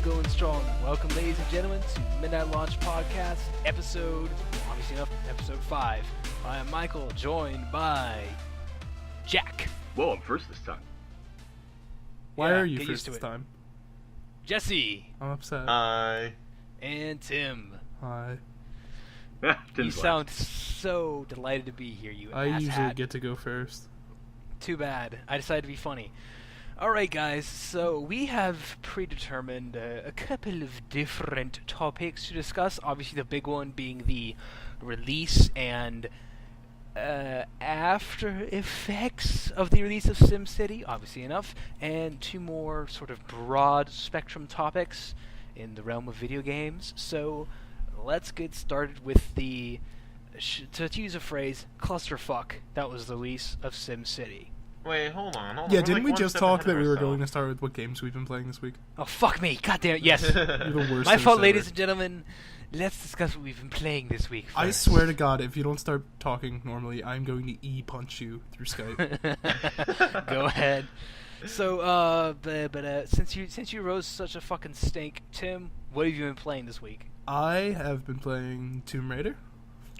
going strong. Welcome, ladies and gentlemen, to Midnight Launch Podcast, obviously enough, episode 5. I am Michael, joined by Jack. Whoa, I'm first this time. Why are you first this time? Jesse. I'm upset. Hi. And Tim. Hi. You sound so delighted to be here, you I usually asshat. get to go first. Too bad. I decided to be funny. Alright guys, so we have predetermined a couple of different topics to discuss. Obviously the big one being the release and after effects of the release of SimCity, obviously enough, and two more sort of broad spectrum topics in the realm of video games. So let's get started with the, to use a phrase, clusterfuck that was the release of SimCity. Wait, hold on. Yeah, didn't we just talk that we were going to start with what games we've been playing this week? Oh, fuck me. God damn it. Yes. You're the worst. My fault, ladies and gentlemen. Let's discuss what we've been playing this week first. I swear to God, if you don't start talking normally, I'm going to E-punch you through Skype. Go ahead. So, since you rose such a fucking stink, Tim, what have you been playing this week? I have been playing Tomb Raider.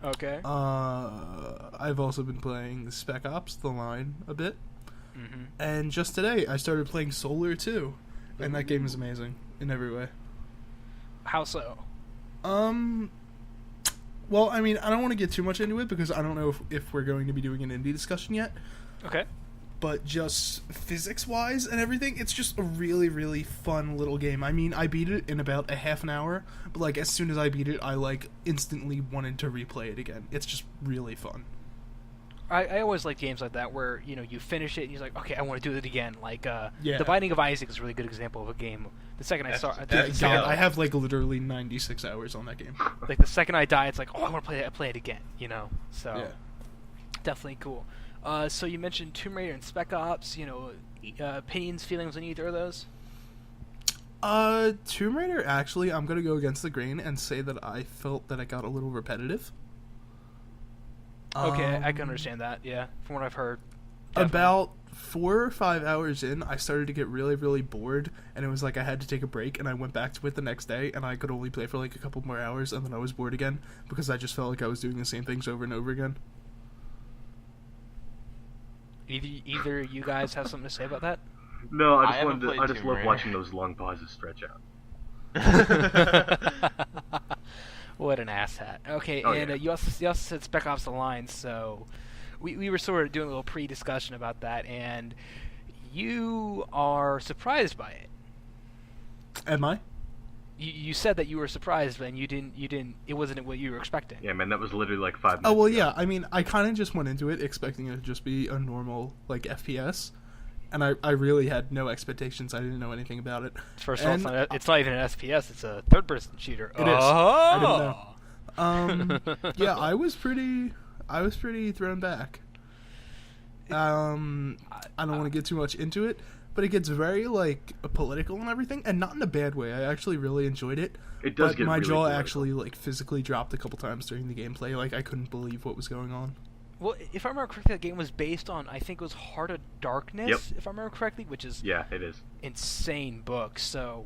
Okay. I've also been playing Spec Ops: The Line a bit. Mm-hmm. And just today, I started playing Solar 2, and that game is amazing in every way. How so? Well, I mean, I don't want to get too much into it because I don't know if we're going to be doing an indie discussion yet. Okay. But just physics-wise and everything, it's just a really, really fun little game. I mean, I beat it in about a half an hour, but, like, as soon as I beat it, I, like, instantly wanted to replay it again. It's just really fun. I always like games like that where, you know, you finish it and you're like, okay, I want to do it again. Like, yeah. The Binding of Isaac is a really good example of a game. The second I start... God, I have, like, literally 96 hours on that game. Like, the second I die, it's like, oh, I want to play it again, you know? So, yeah. Definitely cool. So you mentioned Tomb Raider and Spec Ops, you know, opinions, feelings on either of those? Tomb Raider, actually, I'm gonna go against the grain and say that I felt that it got a little repetitive. Okay, I can understand that, yeah, from what I've heard. Definitely. About 4 or 5 hours in, I started to get really, really bored, and it was like I had to take a break, and I went back to it the next day, and I could only play for like a couple more hours, and then I was bored again, because I just felt like I was doing the same things over and over again. Either you guys have something to say about that? No, I just love watching those long pauses stretch out. What an asshat. Okay, you also said Spec Ops: The Line, so we were sort of doing a little pre-discussion about that, and you are surprised by it. Am I? You said that you were surprised, and you didn't. It wasn't what you were expecting. Yeah, man, that was literally like 5 minutes. Oh well, ago. yeah. I mean, I kind of just went into it expecting it to just be a normal like FPS, and I really had no expectations. I didn't know anything about it. First of all, it's not even an SPS; it's a third-person shooter. It is. I didn't know. Yeah, I was pretty thrown back. I don't want to get too much into it. But it gets very, like, political and everything, and not in a bad way. I actually really enjoyed it. It does get my really jaw political. actually, like, physically dropped a couple times during the gameplay. Like, I couldn't believe what was going on. Well, if I remember correctly, that game was based on, I think it was Heart of Darkness, Yep. if I remember correctly, which is it is. Insane book. So,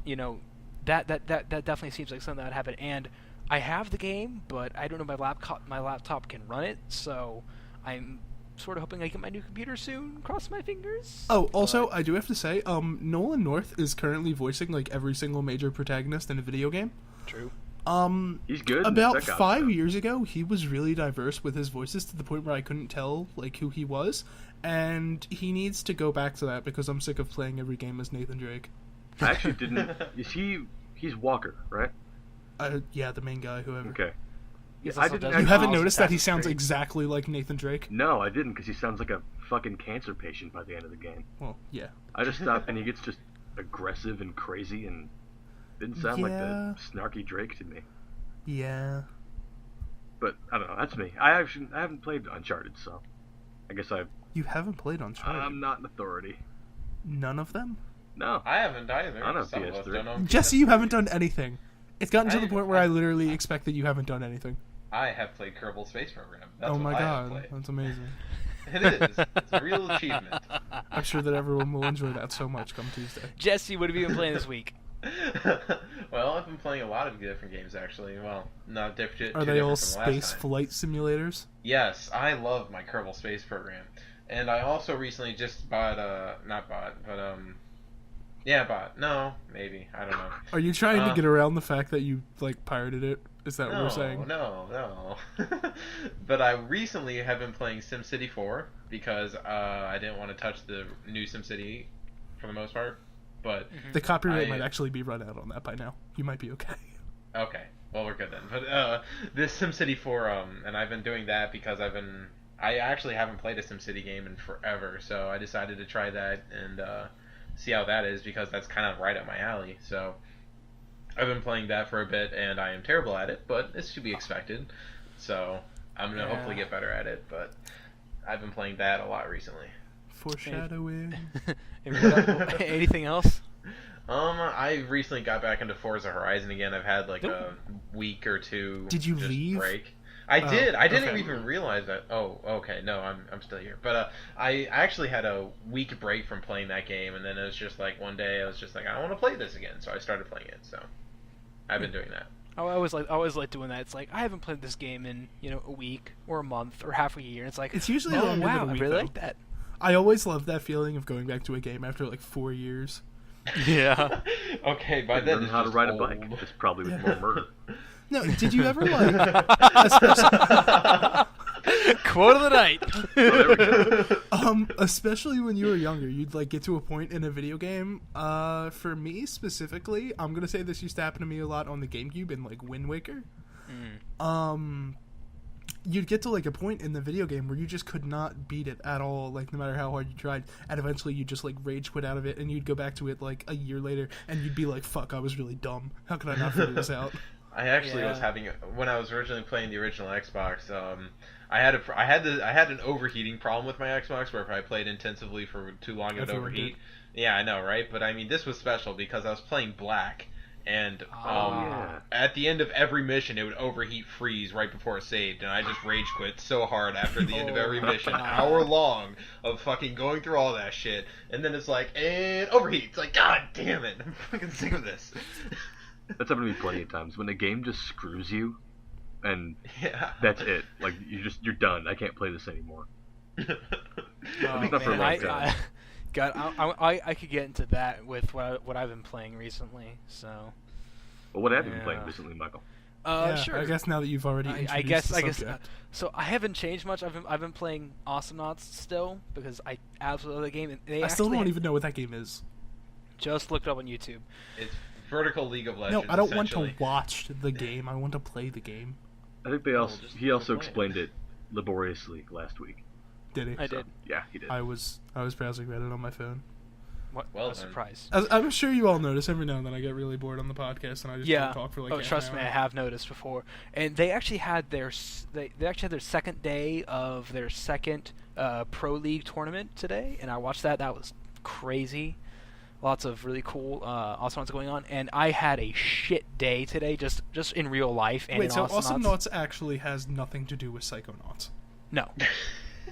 you know, that definitely seems like something that would happen. And I have the game, but I don't know my laptop can run it, so I'm sort of hoping I get my new computer soon. Cross my fingers. Oh, also, I do have to say, Nolan North is currently voicing, like, every single major protagonist in a video game. True. He's good. About 5 years ago, he was really diverse with his voices to the point where I couldn't tell, like, who he was. And he needs to go back to that because I'm sick of playing every game as Nathan Drake. I actually didn't... He's Walker, right? Yeah, the main guy, whoever. Okay. You haven't noticed that he sounds exactly like Nathan Drake? No, I didn't, because he sounds like a fucking cancer patient by the end of the game. Well, yeah. I just stopped, and he gets just aggressive and crazy, and didn't sound like the snarky Drake to me. Yeah. But, I don't know, that's me. I haven't played Uncharted, so I guess You haven't played Uncharted? I'm not an authority. None of them? No. I haven't either. I don't have PS3. Jesse, you haven't done anything. It's gotten to the point where I literally expect that you haven't done anything. I have played Kerbal Space Program. That's oh my what god, I have played. that's amazing. It is. It's a real achievement. I'm sure that everyone will enjoy that so much come Tuesday. Jesse, what have you been playing this week? Well, I've been playing a lot of different games actually. Well, not different. Are too they all different from the last space time. flight simulators? Yes, I love my Kerbal Space Program, and I also recently just bought not bought, but yeah, bought. No, maybe I don't know. Are you trying to Uh, get around the fact that you like pirated it? Is that what No, we're saying? no. But I recently have been playing SimCity 4 because I didn't want to touch the new SimCity for the most part. But The copyright I- might actually be run out on that by now. You might be okay. okay, well we're good then. But this SimCity 4, and I've been doing that because I actually haven't played a SimCity game in forever, so I decided to try that and see how that is because that's kind of right up my alley. So I've been playing that for a bit, and I am terrible at it, but it's to be expected. So I'm gonna hopefully get better at it. But I've been playing that a lot recently. Foreshadowing. Anything else? I recently got back into Forza Horizon again. I've had like Nope. a week or two. Did you just leave? break. I Oh, did. I didn't okay. even realize that. Oh, okay. No, I'm still here. But I actually had a week break from playing that game, and then it was just like one day I was just like, I want to play this again, so I started playing it. So I've been doing that. I always like doing that. It's like I haven't played this game in a week or a month or half a year. It's like It's usually oh longer wow, than a week, I really though. like that. I always love that feeling of going back to a game after like 4 years. Yeah. Okay, by then Learn it's how to just ride a old. bike. It's probably with more murder. No, did you ever like? especially, Quote of the night. there we go. especially when you were younger, you'd like get to a point in a video game. For me specifically, I'm gonna say this used to happen to me a lot on the GameCube in like Wind Waker. You'd get to like a point in the video game where you just could not beat it at all, like no matter how hard you tried, and eventually you just like rage quit out of it, and you'd go back to it like a year later, and you'd be like, "Fuck, I was really dumb. How could I not figure this out?" I actually was Yeah. having when I was originally playing the original Xbox. I had an overheating problem with my Xbox where if I played intensively for too long it would Everyone overheat. did. Yeah, I know, right? But I mean, this was special because I was playing black, and yeah. at the end of every mission it would overheat freeze right before it saved, and I just rage quit so hard after the end of every Oh, mission, God. hour long of fucking going through all that shit, and then it's like, and overheat. It's like, God damn it, I'm fucking sick of this. That's happened to me plenty of times when the game just screws you, and Yeah. that's it. Like you're done. I can't play this anymore. Oh, least not for a man, long time. God, I could get into that with what I've been playing recently. So, But what have you been playing Yeah. recently, Michael? Yeah, sure. I guess now that you've already introduced I guess. the So subject. I haven't changed much. I've been playing Awesome Knots still because I absolutely love the game. And they I still actually don't even know what that game is. just looked it up on YouTube. It's vertical League of Legends. No, I don't want to essentially. watch the game. I want to play the game. I think they also just he also play it. explained it laboriously last week. Did he? I did. Yeah, he did. I was browsing Reddit on my phone. What Well a then. surprise. I'm sure you all notice every now and then I get really bored on the podcast and I just Yeah. don't talk for like Oh, half trust an me, hour. I have noticed before. And they actually had they actually had their second day of their second Pro League tournament today, and I watched that. That was crazy. Lots of really cool awesome ones going on, and I had a shit day today, just in real life. And Wait, in so Awesome Awesome Knots. Knots actually has nothing to do with Psychonauts? No,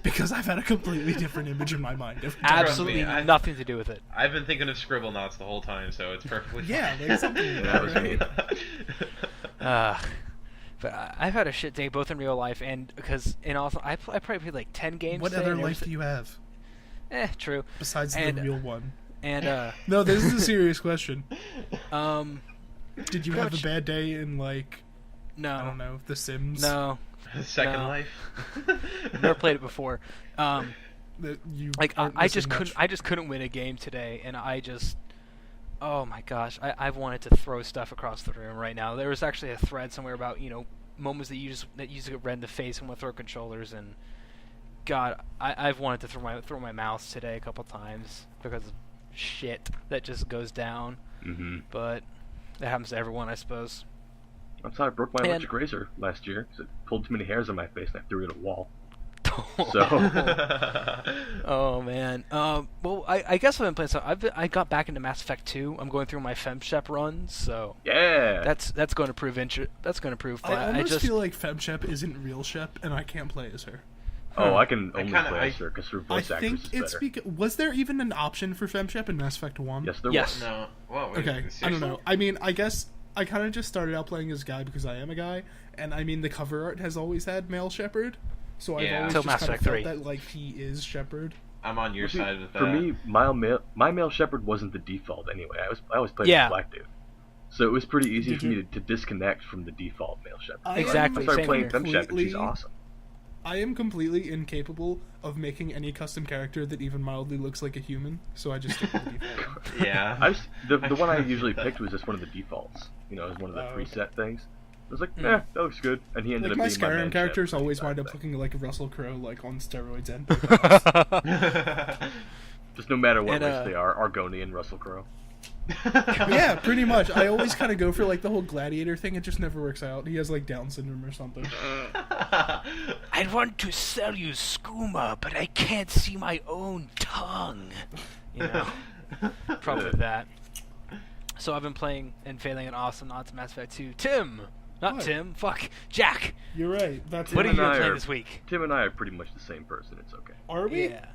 Because I've had a completely different image in my mind every time. absolutely I- nothing to do with it. I've been thinking of Scribble Knots the whole time, so it's perfectly Yeah, fine. like something Yeah, like that that, was right? Uh, but I've had a shit day both in real life and because in Awesome, I probably played like 10 games. What today, other and life do you have True. besides And- the real one? And No, this is a serious question. um, Did you Pretty have much- a bad day in like no, I don't know, The Sims? no. Second No. Life. Never played it before. That you Like aren't I missing just much. couldn't. I just couldn't win a game today, and I just. Oh my gosh! I've wanted to throw stuff across the room right now. There was actually a thread somewhere about moments that you just get red in the face and want to throw controllers, and God, I've wanted to throw my mouse today a couple times because of shit that just goes down. Mm-hmm. But that happens to everyone, I suppose. That's how I broke my And- electric razor last year. 'Cause it pulled too many hairs on my face and I threw it at a wall. Oh man. Well, I guess I've been playing some. I got back into Mass Effect 2. I'm going through my FemShep runs, so Yeah. that's going to prove That's going to prove I fun. almost just feel like FemShep isn't real Shep, and I can't play as her. Oh, I can I only kinda- play I- as her because her I voice actress think is it's better. was there even an option for FemShep in Mass Effect 1? Yes, there Yes. was. No. Whoa, wait, Okay, I seriously? don't know. I mean, I guess I kind of just started out playing as a guy because I am a guy, and I mean the cover art has always had male Shepard, so I've Yeah. always Till just Mass kind of Effect felt 3. that like he is Shepard. I'm on your See, side with that. For me, my male Shepherd wasn't the default anyway. I always played Yeah. as Black Dude, so it was pretty easy Did for me you? to disconnect from the default male Shepherd. I Exactly, I started same playing here. Fem Shepherd. She's Completely- awesome. I am completely incapable of making any custom character that even mildly looks like a human, so I just stick with the default. Yeah. The one I usually picked was just one of the defaults. You know, as one of the Oh, preset things. I was like, Hmm. that looks good, and he ended Like up my being my Skyrim man characters Shepherd always back wind up then. looking like Russell Crowe, like on steroids and. Just no matter what And, race they are, Argonian, Russell Crowe. Yeah, pretty much. I always kind of go for like the whole gladiator thing. It just never works out. He has like Down syndrome or something. I want to sell you skooma, but I can't see my own tongue. You know, probably that. So I've been playing and failing an awesome Knots Mass Effect 2. Tim! Not What? Tim, fuck. Jack! You're right. That's What Tim have you and been I playing are- this week? Tim and I are pretty much the same person. It's okay. Are we? Yeah.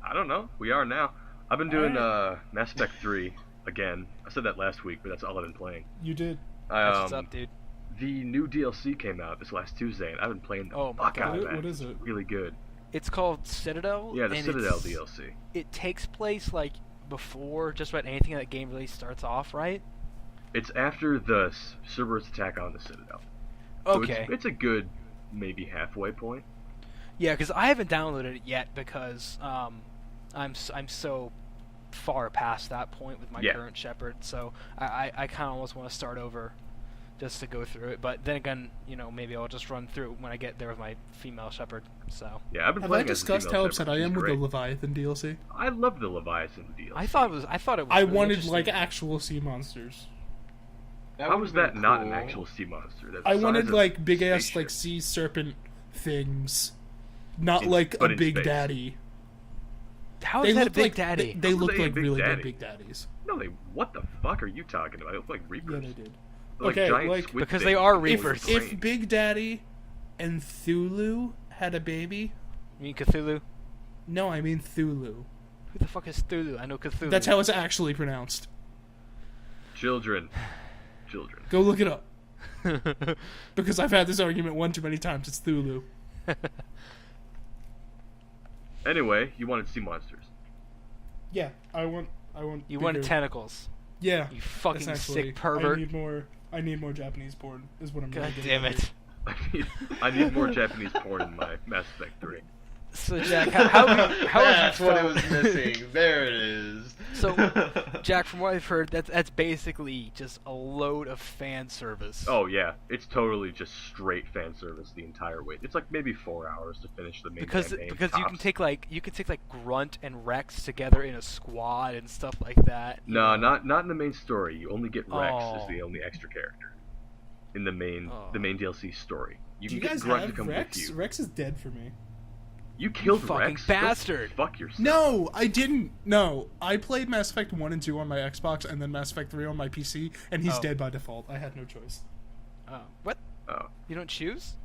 I don't know. We are now. I've been doing Alright. Mass Effect 3 again. I said that last week, but that's all I've been playing. You did. That's what's up, dude. The new DLC came out this last Tuesday, and I've been playing the Oh my fuck God. out of What- that. what is It's it? really good. It's called Citadel. Yeah, the and Citadel it's- DLC. It takes place, like, before just about anything that game really starts off, right? It's after the Cerberus attack on the Citadel. So Okay. it's a good, maybe halfway point. Yeah, because I haven't downloaded it yet because I'm so far past that point with my Yeah. current Shepherd, so I kind of almost want to start over just to go through it. But then again, you know, maybe I'll just run through it when I get there with my female Shepherd. So Yeah, I've been Have I playing as a discussed female how upset Shepherd. I am She's with the great. Leviathan DLC? I love the Leviathan DLC. I thought it was I really wanted interesting. like actual sea monsters. How was that been not an cool. actual sea monster? That's I the wanted size of like a big ass spaceship. like sea serpent things, not In- like but a in big space. daddy. How is that a looked Big like Daddy? They How were looked they a like Big really Daddy? good big daddies. No, what the fuck are you talking about? They look like Yeah, Reapers. they did. They're like Okay, giant like- squid Because things they are with Reapers. brains. If Big Daddy and Thulu had a baby, You mean Cthulhu? no, I mean Thulu. Who the fuck is Cthulhu? I know Cthulhu. That's how it's actually pronounced. Children. Go look it up. Because I've had this argument one too many times. It's Thulu. Anyway, you wanted sea monsters. Yeah, I want. You wanted bigger- tentacles. Yeah, You fucking essentially. sick pervert. I need more Japanese porn. Is what I'm. God really getting damn at it. here. I need more Japanese porn in my Mass Effect 3. So Jack, how That's have you what it felt- was missing. There it is. So, Jack, from what I've heard, that's basically just a load of fan service. Oh yeah, it's totally just straight fan service the entire way. It's like maybe 4 hours to finish the main because campaign. you can tops. take like Grunt and Rex together in a squad and stuff like that. you No, know? not in the main story. You only get Rex Oh. as the only extra character in the main Oh. DLC story. You Do can you get guys Grunt to have come Rex? with you. Rex is dead for me. You killed fucking Rex. Go bastard. fuck yourself. No, I didn't. No, I played Mass Effect 1 and 2 on my Xbox, and then Mass Effect 3 on my PC, and he's Oh. dead by default. I had no choice. Oh, what? Oh. You don't choose?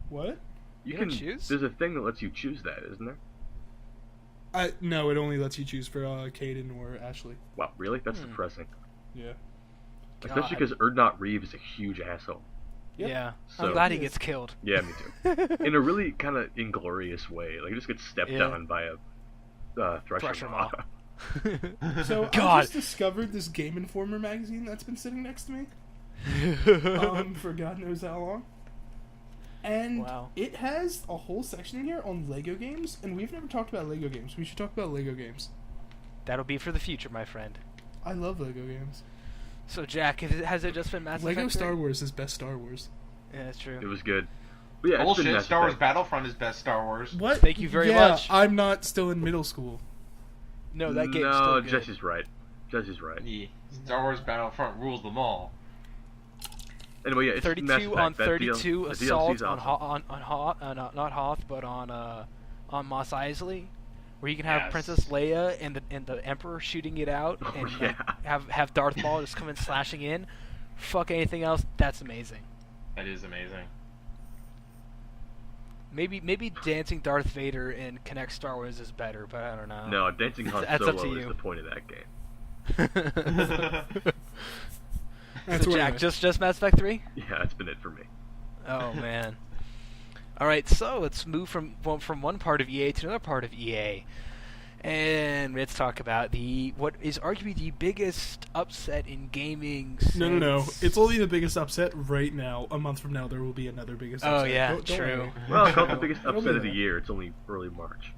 What? You can don't choose? There's a thing that lets you choose that, isn't there? No, it only lets you choose for Caden or Ashley. Wow, really? That's Hmm. depressing. Yeah. Especially God. because Erdnot Reeve is a huge asshole. Yep. Yeah. So- I'm glad he Yes. gets killed. Yeah, me too. In a really kind of inglorious way. Like, he just gets stepped Yeah. on by a Thresher Thresher Maw. Maw. So I God. just discovered this Game Informer magazine that's been sitting next to me for God knows how long. And Wow. it has a whole section in here on Lego games, and we've never talked about Lego games. We should talk about Lego games. That'll be for the future, my friend. I love Lego games. So, Jack, has it just been Mass Lego Effect Star 3? Wars is best Star Wars. Yeah, that's true. It was good. But yeah, it's been Bullshit. Mass Star Wars Effect. Battlefront is best Star Wars. What? Thank you very yeah, much. I'm not still in middle school. No, that game's No, still good. Jesse's right. Jesse's right. Yeah. Star Wars Battlefront rules them all. Anyway, yeah, it's Mass 32 Effect. on That 32 the assault DLC's on awesome. not Hoth, but on Mos Eisley, where you can have Yes. Princess Leia and the Emperor shooting it out, Oh, and yeah. have Darth Maul just come in slashing in. Fuck anything else. That's amazing. That is amazing. Maybe dancing Darth Vader in Connect Star Wars is better, but I don't know. No, dancing Han That's up to Solo you. is the point of that game. That's So where Jack, just Mass Effect 3? Yeah, that's been it for me. Oh man. All right, so let's move from one part of EA to another part of EA, and let's talk about what is arguably the biggest upset in gaming. No. since- It's only the biggest upset right now. A month from now, there will be another biggest upset. Oh yeah, Don't true. worry. Well, it's not the biggest It'll be upset of the there. year. It's only early March.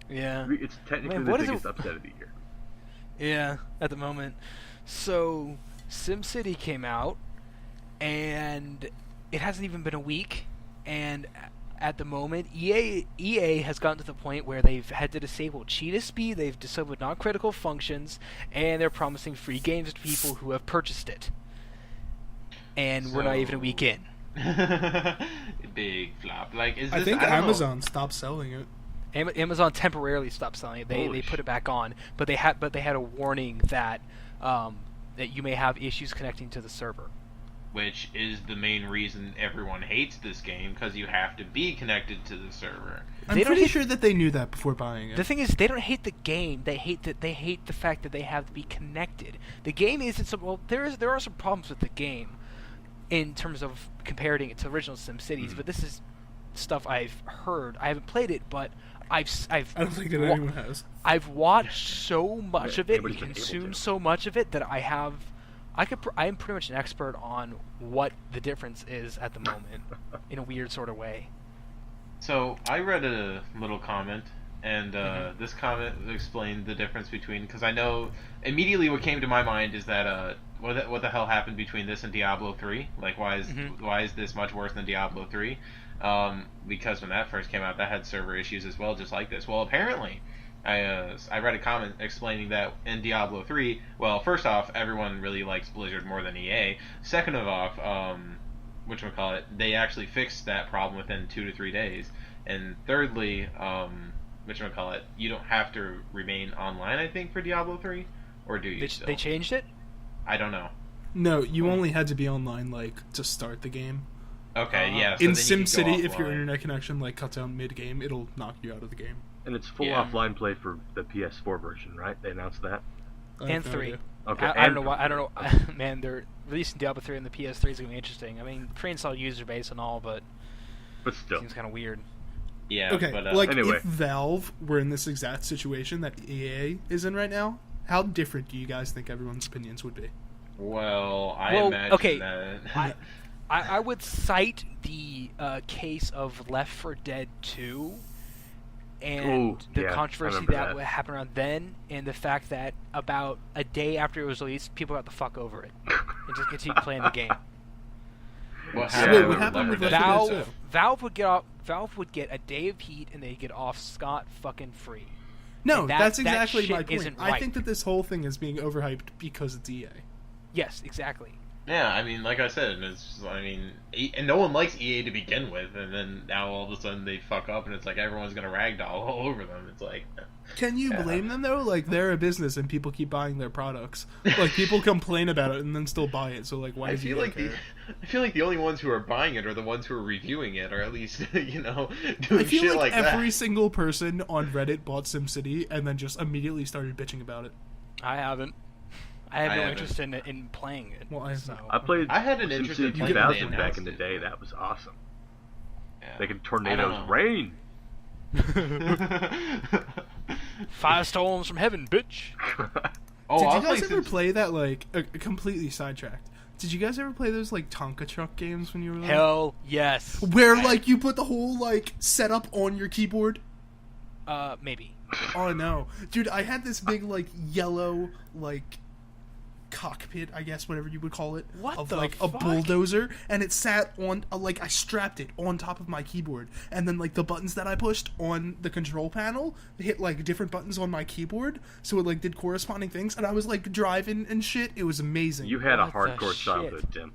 Yeah. It's technically Man, the what is biggest it- upset of the year. Yeah, at the moment. So, SimCity came out, and it hasn't even been a week, and at the moment, EA has gotten to the point where they've had to disable cheetah speed, they've disabled non-critical functions, and they're promising free games to people who have purchased it. And we're not even a week in. Big flop. Like, is this? I think don't know. Amazon stopped selling it. Amazon temporarily stopped selling it. They Holy put shit. it back on, but they had a warning that that you may have issues connecting to the server. Which is the main reason everyone hates this game, because you have to be connected to the server. I'm They don't pretty hate- sure that they knew that before buying it. The thing is, they don't hate the game. They hate the fact that they have to be connected. The game isn't so well. There are some problems with the game in terms of comparing it to original SimCities, but this is stuff I've heard. I haven't played it, but I don't think that anyone has. I've watched so much of it and Anybody's been able consumed to. so much of it that I am pretty much an expert on what the difference is at the moment in a weird sort of way. So I read a little comment, and this comment explained the difference between, because I know immediately what came to my mind is that what the hell happened between this and Diablo 3? Like, why is this much worse than Diablo 3? Because when that first came out, that had server issues as well, just like this. Well, apparently, I read a comment explaining that in Diablo 3, well, first off, everyone really likes Blizzard more than EA. Second of all, whatchamacallit, they actually fixed that problem within 2 to 3 days. And thirdly, whatchamacallit, you don't have to remain online, I think, for Diablo 3? Or do you still? They changed it. I don't know. No, you only had to be online to start the game. Okay, yeah. So In then you could go SimCity, if your offline. internet connection cuts out mid-game, it'll knock you out of the game. And it's full Yeah. offline play for the PS4 version, right? They announced that. I have And no 3. idea. Okay. I don't know and- why. I don't know. Man, they're releasing Diablo 3 on the PS3 is gonna be interesting. I mean, pre-install user base and all, but But it still. seems kind of weird. Yeah, Okay, but, Anyway. if Valve were in this exact situation that EA is in right now, how different do you guys think everyone's opinions would be? well, I Well, imagine okay, that... I would cite the case of Left 4 Dead 2 and Ooh, the yeah, I controversy remember that. happened around then, and the fact that about a day after it was released, people got the fuck over it and just continued playing the game. What Yeah, Wait, I what remember happened with Left Left 4 Valve, Dead 2? Valve would get a day of heat and they'd get off scot fucking free. No, And that- that's that exactly my shit point. isn't I right. think that this whole thing is being overhyped because it's EA. Yes, exactly. Yeah, I mean, like I said, and no one likes EA to begin with, and then now all of a sudden they fuck up, and it's like everyone's gonna ragdoll all over them. It's like, Can you blame them though? They're a business and people keep buying their products. People complain about it and then still buy it. So why I does feel EA like care? I feel like the only ones who are buying it are the ones who are reviewing it, or at least doing I feel shit like like every that. single person on Reddit bought SimCity and then just immediately started bitching about it. I haven't. I have I no haven't. interest in playing it. Well, I- so. I played I had an interest in SimCity playing it when they 2000 back announced in the it. day. That was awesome. Yeah. They could I tornadoes don't know. rain. Firestorms from heaven, bitch. Oh, Did I'll you guys play ever Sims- play that completely sidetracked? Did you guys ever play those Tonka truck games when you were little? Hell yes. Where you put the whole setup on your keyboard? Maybe. Oh no, dude! I had this big yellow cockpit, I guess, whatever you would call it, What of the a fuck? bulldozer, and it sat on I strapped it on top of my keyboard, and then the buttons that I pushed on the control panel hit different buttons on my keyboard, so it did corresponding things, and I was driving and shit. It was amazing. You had a What the hardcore shit? childhood, Tim.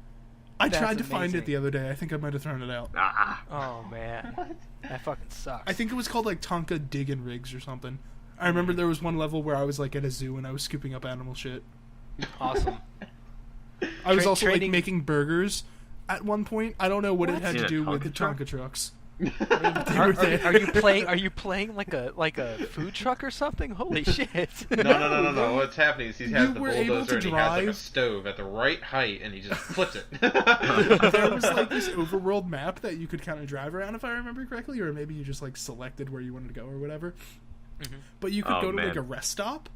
I That's tried to find amazing. it the other day. I think I might have thrown it out. Ah, Oh man, that fucking sucks. I think it was called Tonka Dig and Rigs or something. I remember there was one level where I was at a zoo and I was scooping up animal shit. Awesome. I was Tra- also trading- making burgers at one point. I don't know what it What? had In to a do with the Tonka truck? Tonka trucks. Are you playing? Are you playing like a food truck or something? Holy shit! No. What's happening is he has You the were able bulldozer to and he has like a drive- stove at the right height and he just flips it. There was like this overworld map that you could kind of drive around, if I remember correctly, or maybe you just like selected where you wanted to go or whatever. But you could Oh, go to like man. a rest stop,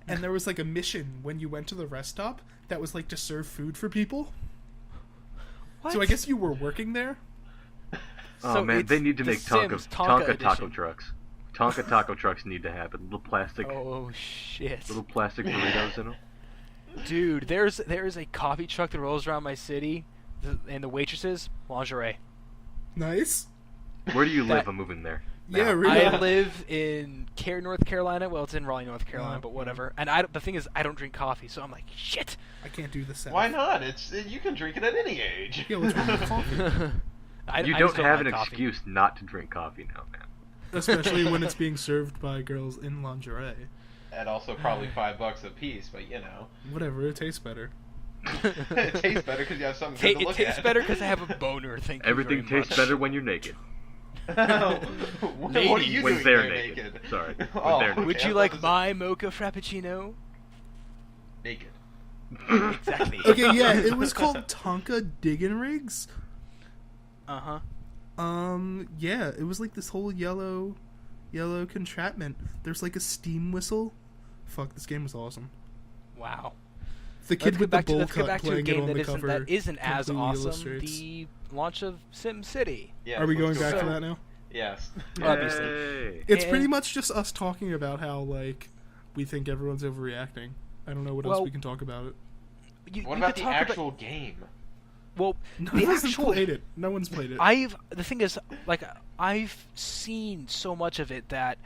and there was like a mission when you went to the rest stop that was like to serve food for people. What? So I guess you were working there. Oh So man, it's they need to The make Sims Tonka taco edition. trucks. Tonka taco trucks need to happen. Little plastic Oh shit! burritos in them. Dude, there's a coffee truck that rolls around my city, and the waitresses lingerie. Nice. Where do you live? That- I'm moving there. Yeah, Now. really. I live in North Carolina. Well, it's in Raleigh, North Carolina, Oh, but wow. whatever. And the thing is, I don't drink coffee, so I'm like, shit. I can't do the South. Why not? You can drink it at any age. Yeah, what's wrong with coffee? You I don't just have like an coffee. excuse not to drink coffee now, man. Especially when it's being served by girls in lingerie. At also probably $5 a piece, but you know, Whatever, it tastes better. it tastes better because you have something good to It look tastes at. better because I have a boner. Thank you Everything very tastes much. better when you're naked. What are you When doing they're there naked. Sorry. When Oh, they're naked. Would okay, you I like thought my mocha frappuccino? naked? Exactly. Okay, yeah, it was called Tonka Diggin' Rigs. Uh huh. Yeah, it was like this whole yellow contraption. There's like a steam whistle. Fuck, this game was awesome. Wow. The kid with the bowl let's get cut back to a playing it game on that the isn't, cover. that isn't as completely awesome. illustrates. The launch of Sim City. Yes, Are we going let's go back to back. that now? Yes. Obviously. Yay. It's And- pretty much just us talking about how like we think everyone's overreacting. I don't know what else Well, we can talk about it. What You about could the talk actual game? well, No the one's actual. played it. No one's played it. The thing is, like, I've seen so much of it that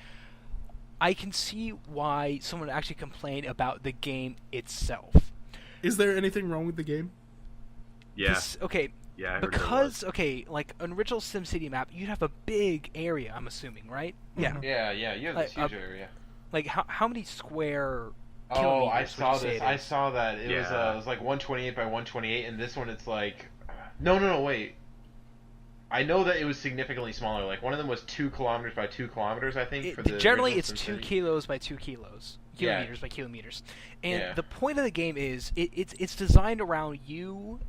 I can see why someone would actually complain about the game itself. Is there anything wrong with the game? Yeah. Okay, Yeah, I heard there because was. okay, like an original SimCity map, you'd have a big area. I'm assuming, right? Yeah. Mhm. Yeah, you have this Like, huge area. Like how many square? Oh, kilometers I would saw you say this. it I is? saw that. It Yeah. was like 128 by 128, and this one it's like, no, wait. I know that it was significantly smaller. Like one of them was 2 kilometers by 2 kilometers, I think. For the Generally, original it's 2 SimCity. kilos by 2 kilos, Yeah. kilometers by kilometers, and Yeah. the point of the game is it's designed around you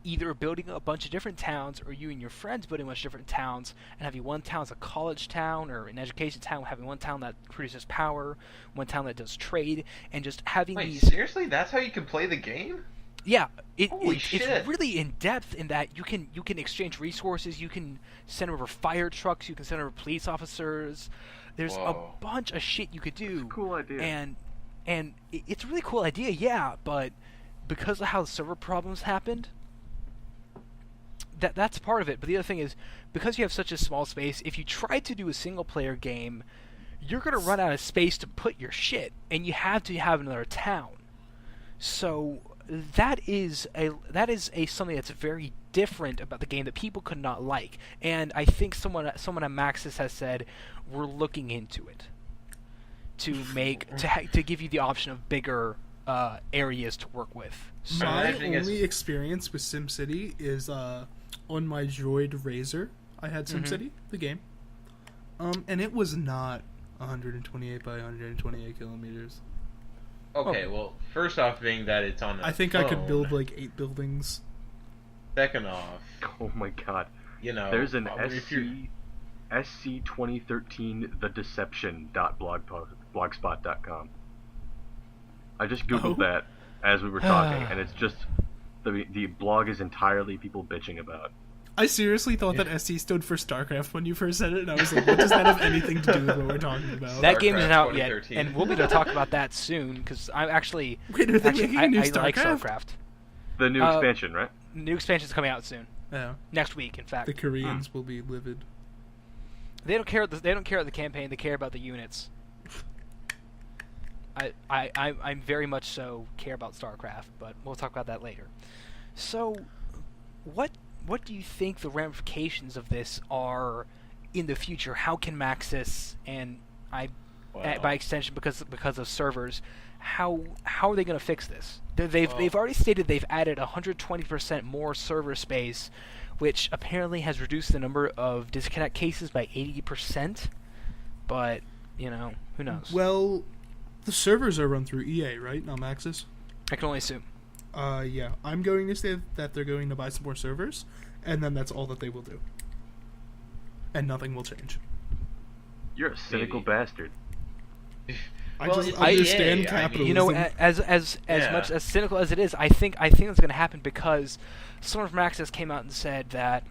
either building a bunch of different towns or you and your friends building a bunch of different towns and having one town as a college town or an education town, having one town that produces power, one town that does trade, and just having Wait, these. seriously? That's how you can play the game? Yeah, Holy it's shit. really in depth in that you can exchange resources, you can send over fire trucks, you can send over police officers. There's Whoa. a bunch of shit you could do. It's a cool idea. And it's a really cool idea, yeah, but because of how the server problems happened, that's part of it. But the other thing is, because you have such a small space, if you try to do a single player game, you're gonna run out of space to put your shit, and you have to have another town. So that is a something that's very different about the game that people could not like. And I think someone at Maxis has said we're looking into it to make to give you the option of bigger areas to work with. So, My imagining only it's- experience with SimCity is on my Droid Razor. I had SimCity, the game, and it was not 128 by 128 kilometers. Okay, well, first off, being that it's on. I think I could phone. build like 8 buildings. Second off, Oh my god. you know, There's an if you're- SC 2013 thedeception.blogspot.com. I just googled Oh. that as we were talking, and it's just the blog is entirely people bitching about. I seriously thought that SC stood for StarCraft when you first said it, and I was like, what does that have anything to do with what we're talking about? that game isn't StarCraft out yet, 2013. and we'll be able to talk about that soon because I'm actually Wait, are they making a new I like StarCraft? StarCraft. The new expansion, right? New expansion's coming out soon, Yeah, next week, in fact. the Koreans will be livid. They don't care. They don't care about the campaign. They care about the units. I'm very much so care about StarCraft, but we'll talk about that later. So, what do you think the ramifications of this are in the future? How can Maxis and by extension because of servers, how are they going to fix this? They've already stated they've added 120% more server space which apparently has reduced the number of disconnect cases by 80%. But, who knows? Well, the servers are run through EA, right? Not Maxis? I can only assume. Yeah. I'm going to say that they're going to buy some more servers, and then that's all that they will do. And nothing will change. You're a cynical bastard. I Well, just it's understand EA, I mean, capitalism. As Yeah. much as cynical as it is, I think that's going to happen because someone from Access came out and said that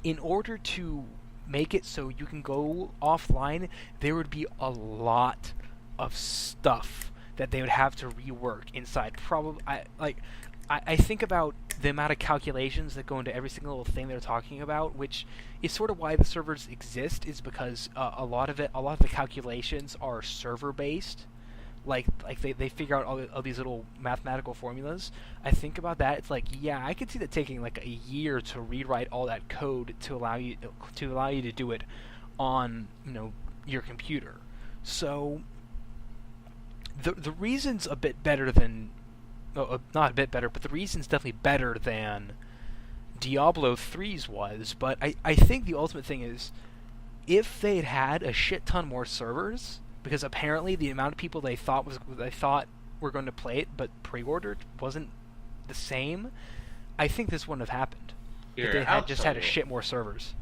in order to make it so you can go offline, there would be a lot of stuff that they would have to rework inside. Probably, I think about the amount of calculations that go into every single little thing they're talking about, which is sort of why the servers exist, is because a lot of the calculations are server based. Like they figure out all these little mathematical formulas. I think about that. It's like, yeah, I could see that taking like a year to rewrite all that code to allow you to do it on your computer. So the reason's a bit better than, not a bit better, but the reason's definitely better than Diablo 3's was. But I think the ultimate thing is, if they'd had a shit ton more servers, because apparently the amount of people they thought were going to play it but pre-ordered wasn't the same, I think this wouldn't have happened. Here, if they I'll had just tell had a you. shit more servers.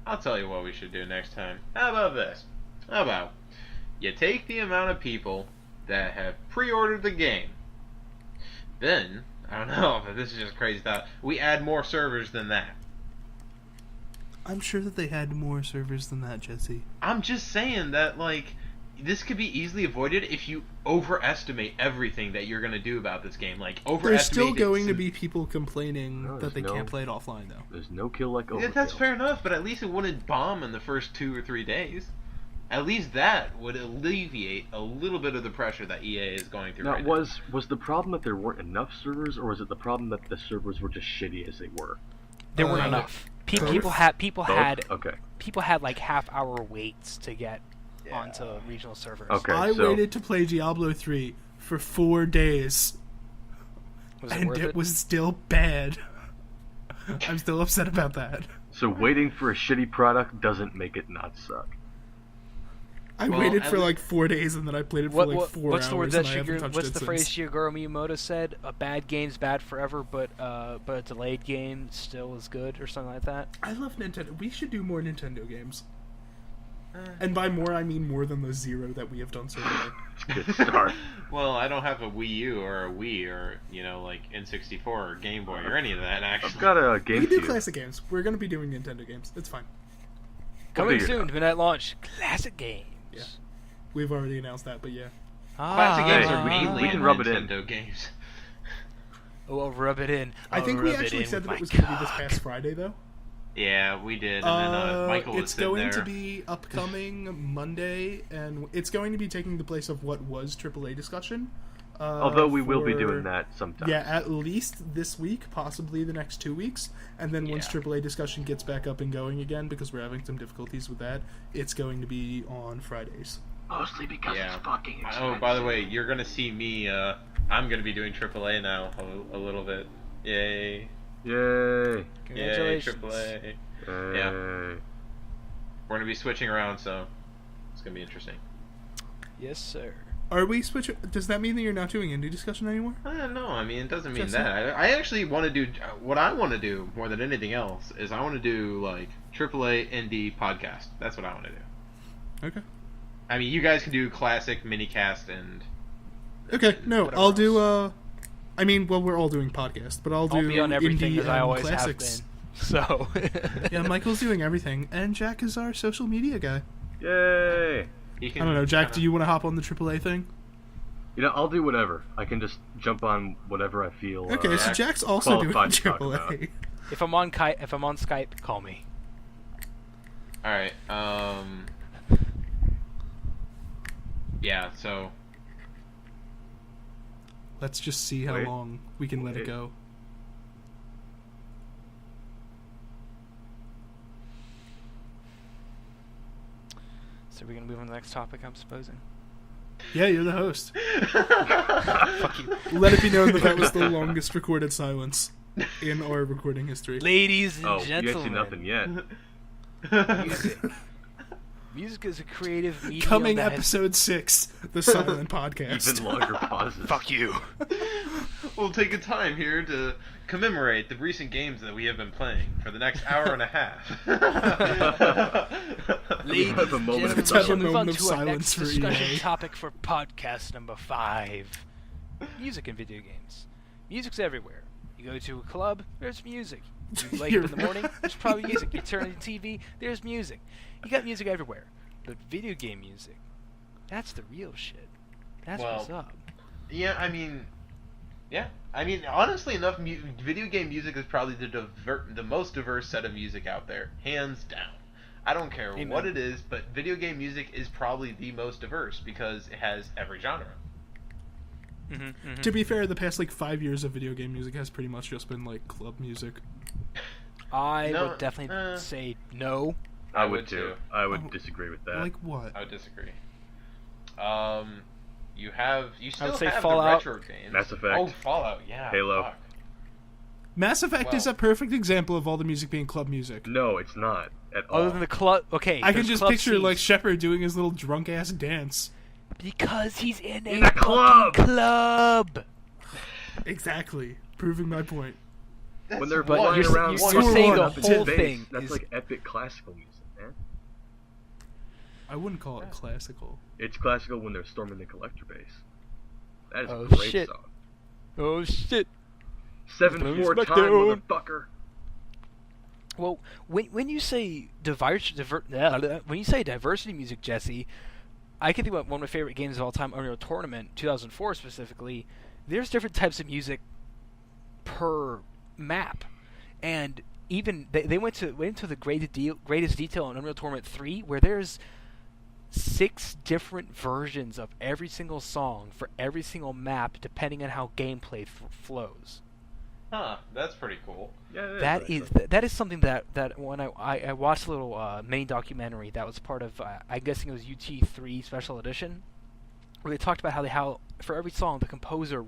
I'll tell you what we should do next time. How about this? How about you take the amount of people that have pre-ordered the game, then, I don't know, but this is just crazy thought, we add more servers than that. I'm sure that they had more servers than that, Jesse. I'm just saying that, like, this could be easily avoided if you overestimate everything that you're going to do about this game. Like, overestimate... There's still going to its- be people complaining No, that they there's can't no- play it offline, though. There's no kill like overkill. Yeah, that's fair enough, but at least it wouldn't bomb in the first 2 or 3 days. At least that would alleviate a little bit of the pressure that EA is going through Now, right was the problem that there weren't enough servers, or was it the problem that the servers were just shitty as they were? There weren't Uh, enough. both? People had Both? Okay. people had like half-hour waits to get Yeah. onto regional servers. Okay. I so- waited to play Diablo 3 for 4 days, Was it and worth it it? was still bad. I'm still upset about that. So waiting for a shitty product doesn't make it not suck. I Well, waited at for le- like 4 days, and then I played it for like 4 what's hours, the word and that I haven't touched what's it the since. phrase Shigeru Miyamoto said? A bad game's bad forever, but a delayed game still is good, or something like that. I love Nintendo. We should do more Nintendo games. And by more, I mean more than the 0 that we have done so far. It's a good start. Well, I don't have a Wii U or a Wii or, like N64 or Game Boy or any of that, actually. I've got a We do GameCube. classic games. We're going to be doing Nintendo games. It's fine. Coming figure it soon out. to midnight launch. Classic games. Yeah. We've already announced that, but yeah. Classic games Hey, are mainly we can rub it in. Nintendo games. Oh, I'll rub it in. I I'll think we rub it actually in said with that my it was going to be this cock. past Friday, though. Yeah, we did, and then Michael was It's sitting going there. to be upcoming Monday, and it's going to be taking the place of what was AAA discussion. Although we will be for- doing that sometime. Yeah, at least this week, possibly the next 2 weeks, and then once Yeah. AAA discussion gets back up and going again, because we're having some difficulties with that, it's going to be on Fridays. Mostly because Yeah. it's fucking expensive. Oh, by the way, you're going to see me, I'm going to be doing AAA now a little bit. Yay. Yay. Yay, Congratulations. AAA. Yay. We're going to be switching around, so it's going to be interesting. Yes, sir. Are we switching? Does that mean that you're not doing indie discussion anymore? I don't know. I mean, it doesn't mean Jesse? that. I actually want to do what I want to do more than anything else is I want to do like AAA indie podcast. That's what I want to do. Okay. I mean, you guys can do classic minicast and Okay, no, Whatever I'll do, I mean, well, we're all doing podcasts, but I'll do I'll be on everything indie as I and always classics. have been. So. Yeah, Michael's doing everything, and Jack is our social media guy. Yay. you I can. don't know, Jack, kinda- do you want to hop on the AAA thing? You know, I'll do whatever. I can just jump on whatever I feel. Okay, so Jack's also doing qualified to talk about. AAA. if I'm on Skype, call me. All right. Yeah. So Let's just see how Wait. long we can let it Wait. go. So we're gonna move on to the next topic, I'm supposing. Yeah, you're the host. Fuck you. Let it be known that that was the longest recorded silence. in our recording history. Ladies and Oh, you ain't gentlemen, seen nothing yet. music. Music is a creative medium Coming that episode 6, the Silent Podcast. Even longer pauses. Fuck you. We'll take a time here to commemorate the recent games that we have been playing for the next hour and a half. Ladies have a and moment gentlemen, of we shall silence. move on Moment of to our next silence for discussion EA. topic for podcast number 5. Music in video games. Music's everywhere. You go to a club, there's music. You wake up in the morning, there's probably music. You turn on the TV, there's music. You got music everywhere. But video game music, that's the real shit. That's what's up. Yeah, I mean, honestly enough, video game music is probably the most diverse set of music out there, hands down. I don't care Amen. what it is, but video game music is probably the most diverse because it has every genre. To be fair, the past 5 years of video game music has pretty much just been club music. I No, would definitely say no. I would too. I would Oh, disagree with that. Like what? I would disagree. You still say have Fallout. the retro games. Mass Effect. Oh, Fallout, yeah. Halo. Fuck. Mass Effect is Well- a perfect example of all the music being club music. No, it's not at all. Other than the club, okay. I can there's just club picture scenes. Shepard doing his little drunk ass dance. Because he's in In a club! fucking club. Exactly, proving my point. when they're But flying you're around, saying soaring the up into whole space, thing that's is- like epic classical music, man. I wouldn't call it classical. It's classical when they're storming the collector base. That is Oh, a great shit. song. Oh shit. 7-4 time, Smackdown. motherfucker. Well, when you say when you say diversity music, Jesse, I can think about one of my favorite games of all time, Unreal Tournament, 2004 specifically. There's different types of music per map, and even they went into the greatest detail on Unreal Tournament 3, where there's 6 different versions of every single song for every single map, depending on how gameplay flows. Huh, that's pretty cool. Yeah, That is something that when I watched a little mini documentary that was part of I'm guessing it was UT3 Special Edition, where they talked about how for every song the composer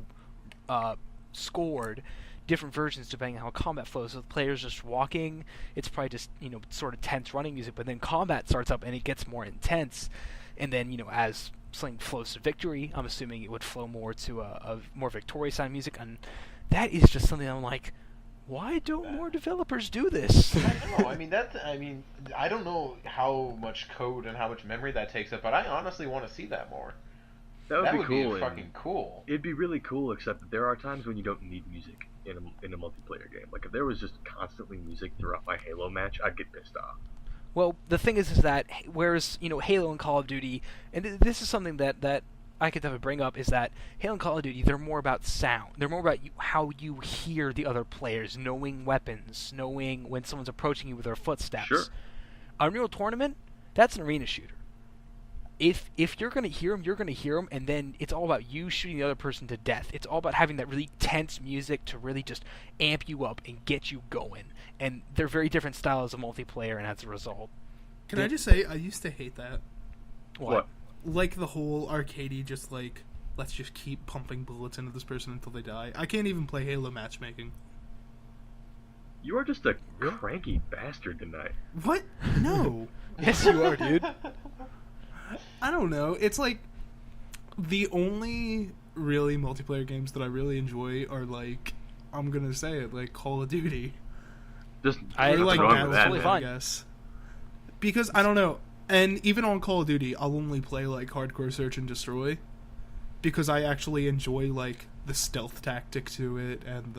scored different versions depending on how combat flows. So the player's just walking, it's probably just sort of tense running music, but then combat starts up and it gets more intense, and then as something flows to victory, I'm assuming it would flow more to a more victorious sound music, and that is just something I'm like, why don't more developers do this? I know. I don't know how much code and how much memory that takes up, but I honestly want to see that more. That would be cool. Be fucking cool. It'd be really cool, except that there are times when you don't need music in a multiplayer game. Like if there was just constantly music throughout my Halo match, I'd get pissed off. Well, the thing is that whereas Halo and Call of Duty, and this is something that I could definitely bring up, is that Halo and Call of Duty, they're more about sound. They're more about how you hear the other players, knowing weapons, knowing when someone's approaching you with their footsteps. Sure. Unreal Tournament, that's an arena shooter. If you're going to hear them, you're going to hear them, and then it's all about you shooting the other person to death. It's all about having that really tense music to really just amp you up and get you going. And they're very different styles of multiplayer, and as a result. Can I just say, I used to hate that. What? Like the whole arcadey, just let's just keep pumping bullets into this person until they die. I can't even play Halo matchmaking. You are just a cranky bastard tonight. What? No. Yes, you are, dude. I don't know. It's like the only really multiplayer games that I really enjoy are I'm gonna say it, Call of Duty. Just I Or nothing like wrong with Battlefield. that, Totally man. fine. I guess. Because I don't know. And even on Call of Duty, I'll only play hardcore search and destroy because I actually enjoy the stealth tactic to it, and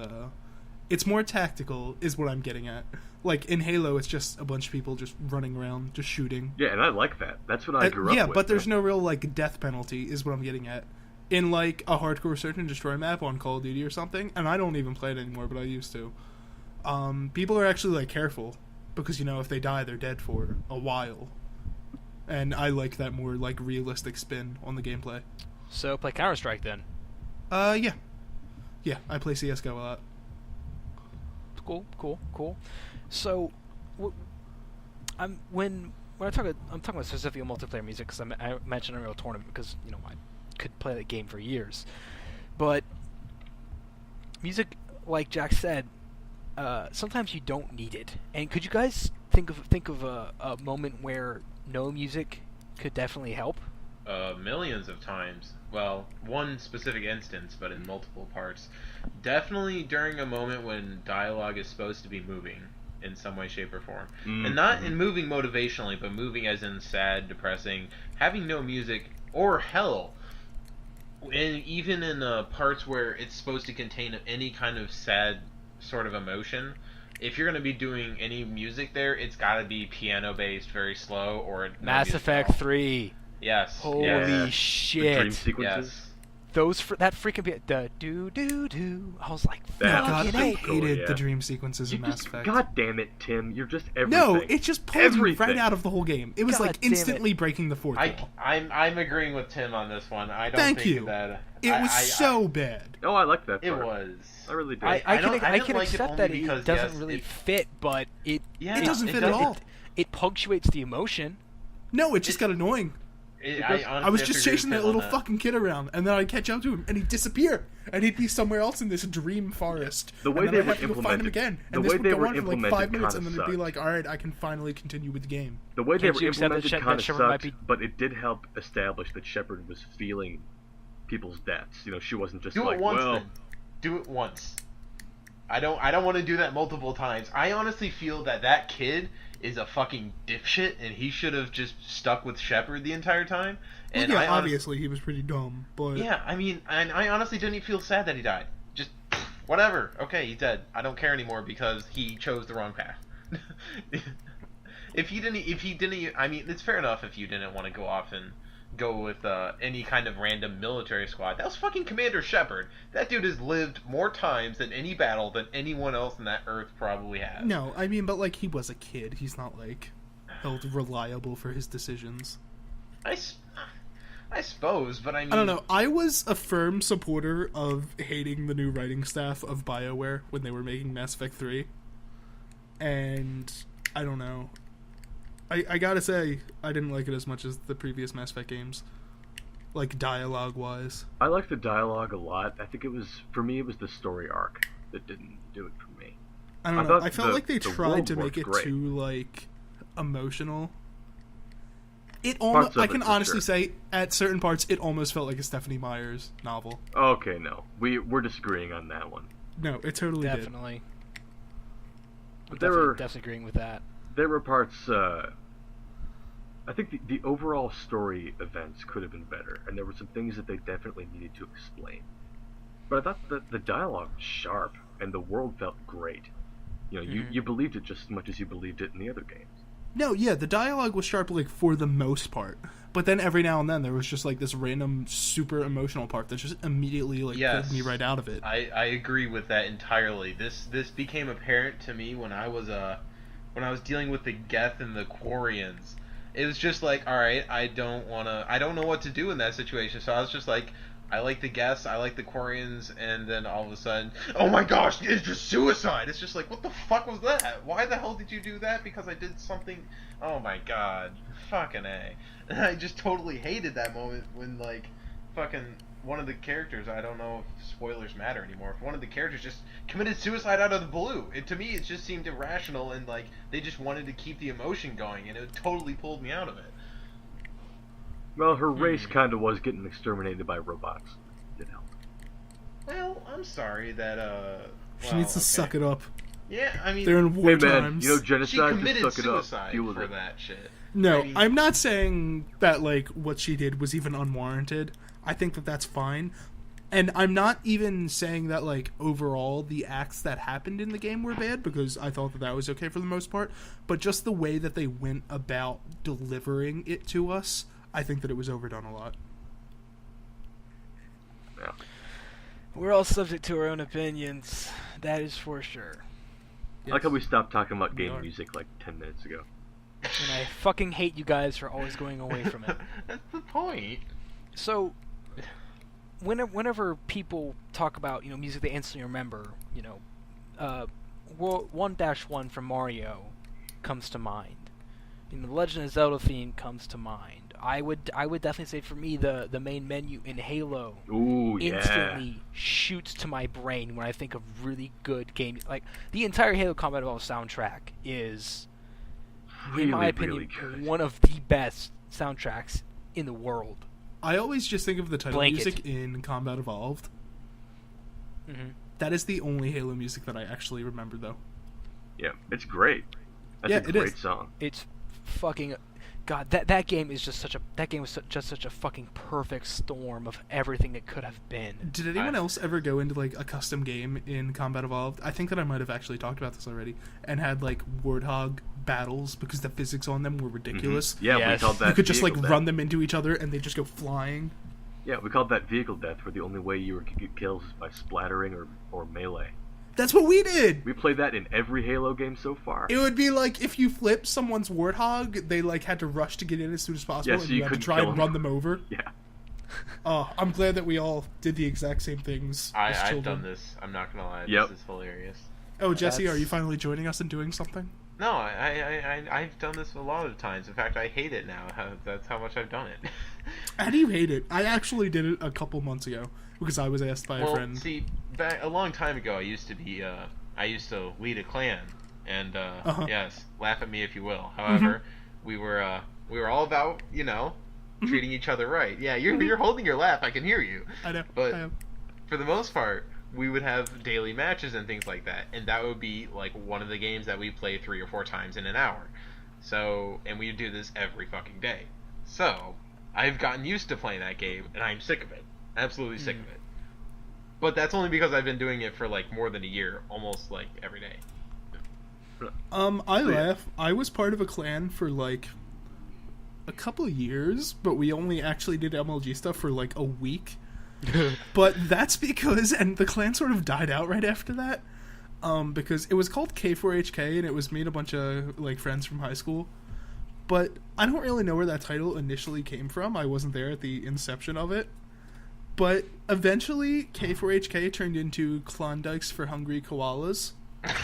it's more tactical is what I'm getting at. In Halo, it's just a bunch of people just running around, just shooting. Yeah, and I like that. That's what I grew up with. Yeah, but there's man. no real death penalty is what I'm getting at. In a hardcore search and destroy map on Call of Duty or something, and I don't even play it anymore, but I used to. People are actually careful because if they die, they're dead for a while. And I like that more realistic spin on the gameplay. So play Counter-Strike then. Yeah. Yeah, I play CS:GO a lot. Cool. So, when I'm talking about specifically multiplayer music, because I mentioned Unreal Tournament because I could play that game for years. But music, like Jack said, sometimes you don't need it. And could you guys think of a moment where no music could definitely help? Millions of times. Well, one specific instance, but in multiple parts. Definitely during a moment when dialogue is supposed to be moving in some way, shape, or form. And not in moving motivationally, but moving as in sad, depressing, having no music, or hell, and even in parts where it's supposed to contain any kind of sad sort of emotion. If you're going to be doing any music there, it's got to be piano based, very slow, or no Mass music at Effect all. 3. Yes. Holy Yeah. shit. The dream sequences. Yes. That freaking the do. I was like, That God, was fucking I so cool, hated yeah. the dream sequences You in Mass just, Effect. God damn it, Tim! You're just everything. No, it just pulled you right Everything. out of the whole game. It was God like damn it. instantly breaking the fourth wall. I'm agreeing with Tim on this one. I don't Thank think you. that It was so bad. Oh, I like that It part. was. I really did. I I can didn't like it accept only that because, it doesn't yes, really it- fit, but it Yeah, It doesn't fit does- at all. it punctuates the emotion. No, it just got annoying. I was just chasing that little fucking kid around, and then I'd catch up to him, and he'd disappear, and he'd be somewhere else in this dream forest. The way and then they I'd have were to go find him implemented- again, the and this way would they go were on for like implemented 5 minutes, and kinda then it'd be sucked. like, all right, I can finally continue with the game. The way they Can't were you accept that implemented Shep- kind that of Shepard might sucked, be- but it did help establish that Shepard was feeling people's deaths. You know, she wasn't just Do like, it once well, then. Do it once. I don't want to do that multiple times. I honestly feel that kid is a fucking dipshit, and he should have just stuck with Shepard the entire time. Well, And yeah, I honest- obviously he was pretty dumb, but Yeah, I mean, and I honestly didn't feel sad that he died. Just whatever. Okay, he's dead. I don't care anymore because he chose the wrong path. If he didn't, I mean, it's fair enough if you didn't want to go off and go with any kind of random military squad. That was fucking Commander Shepard. That dude has lived more times in any battle than anyone else in that Earth probably has. no, I mean, but like he was a kid. He's not like held reliable for his decisions. I suppose, but I mean, I don't know. I was a firm supporter of hating the new writing staff of BioWare when they were making Mass Effect 3. And I don't know. I gotta say, I didn't like it as much as the previous Mass Effect games. Like, dialogue-wise. I liked the dialogue a lot. I think for me, it was the story arc that didn't do it for me. I I don't know. thought I felt the- like they the tried world to make worked it great. too, like, emotional. It Parts almost, of I it, can for honestly sure. say, at certain parts, it almost felt like a Stephanie Meyer's novel. Okay, no, we're disagreeing on that one. No, it totally did. Definitely. But there were Definitely agreeing with that. there were parts. I think the overall story events could have been better, and there were some things that they definitely needed to explain. But I thought that the dialogue was sharp, and the world felt great. You know, you believed it just as much as you believed it in the other games. No, yeah, the dialogue was sharp, like, for the most part. But then every now and then there was just, like, this random super emotional part that just immediately, like, Yes. pulled me right out of it. I agree with that entirely. This became apparent to me when I was dealing with the Geth and the Quarians. It was just like, all right, I don't know what to do in that situation. So I was just like, I like the Geths, I like the Quarians, and then all of a sudden, oh my gosh, it's just suicide. It's just like, what the fuck was that? Why the hell did you do that? Because I did something. Oh my god, fucking A. And I just totally hated that moment when like, fucking one of the characters, I don't know if spoilers matter anymore, if one of the characters just committed suicide out of the blue. To me, it just seemed irrational, and like, they just wanted to keep the emotion going, and it totally pulled me out of it. Well, her race kind of was getting exterminated by robots. You know. Well, I'm sorry that, She needs to suck it up. Yeah, I mean, They're in war Hey man, times. you know she genocide. committed Just suck it up. suicide Deal with for it. that shit. No, I mean- I'm not saying that, like, what she did was even unwarranted. I think that that's fine. And I'm not even saying that, like, overall the acts that happened in the game were bad, because I thought that was okay for the most part. But just the way that they went about delivering it to us, I think that it was overdone a lot. Yeah. We're all subject to our own opinions. That is for sure. I like how we stopped talking about We game are. music like 10 minutes ago. And I fucking hate you guys for always going away from it. That's the point. So, whenever people talk about, music they instantly remember, 1-1 from Mario comes to mind. The Legend of Zelda theme comes to mind. I would definitely say for me the main menu in Halo Ooh, yeah. instantly shoots to my brain when I think of really good games. Like the entire Halo Combat Evolved soundtrack is, Really, in my really opinion, good. one of the best soundtracks in the world. I always just think of the title Blanket. music in Combat Evolved. Mm-hmm. That is the only Halo music that I actually remember, though. Yeah, it's great. That's Yeah, a it great is. song. It's fucking God. That game is just just such a fucking perfect storm of everything it could have been. Did anyone else ever go into like a custom game in Combat Evolved? I think that I might have actually talked about this already, and had like Warthog battles because the physics on them were ridiculous. Yeah, we Yes. called that You could just like vehicle run death. them into each other and they just go flying. Yeah, we called that vehicle death, where the only way you were to get kills is by splattering or melee. That's what we did. We played that in every Halo game so far. It would be like if you flip someone's Warthog, they like had to rush to get in as soon as possible, Yeah, so and you you had to couldn't try kill and them. run them over. Yeah. Oh, I'm glad that we all did the exact same things as I've children. done this. I'm not gonna lie. Yep. This is hilarious. Oh, Jesse, That's- are you finally joining us and doing something? No, I've done this a lot of times. In fact, I hate it now. That's how much I've done it. How do you hate it? I actually did it a couple months ago because I was asked by a Well, friend. see, back a long time ago, I used to lead a clan, and Uh-huh. yes, laugh at me if you will. However, we were all about treating each other right. Yeah, you're holding your laugh. I can hear you. I know. But- I am. For the most part, we would have daily matches and things like that, and that would be like one of the games that we play 3 or 4 times in an hour. So, and we do this every fucking day. So, I've gotten used to playing that game, and I'm sick of it. Absolutely sick of it. But that's only because I've been doing it for like more than a year, almost like every day. I yeah. laugh. I was part of a clan for like a couple of years, but we only actually did MLG stuff for like a week. But that's because, and the clan sort of died out right after that, because it was called K4HK, and it was me and a bunch of like friends from high school. But I don't really know where that title initially came from. I wasn't there at the inception of it. But eventually, K4HK turned into Klondikes for Hungry Koalas. And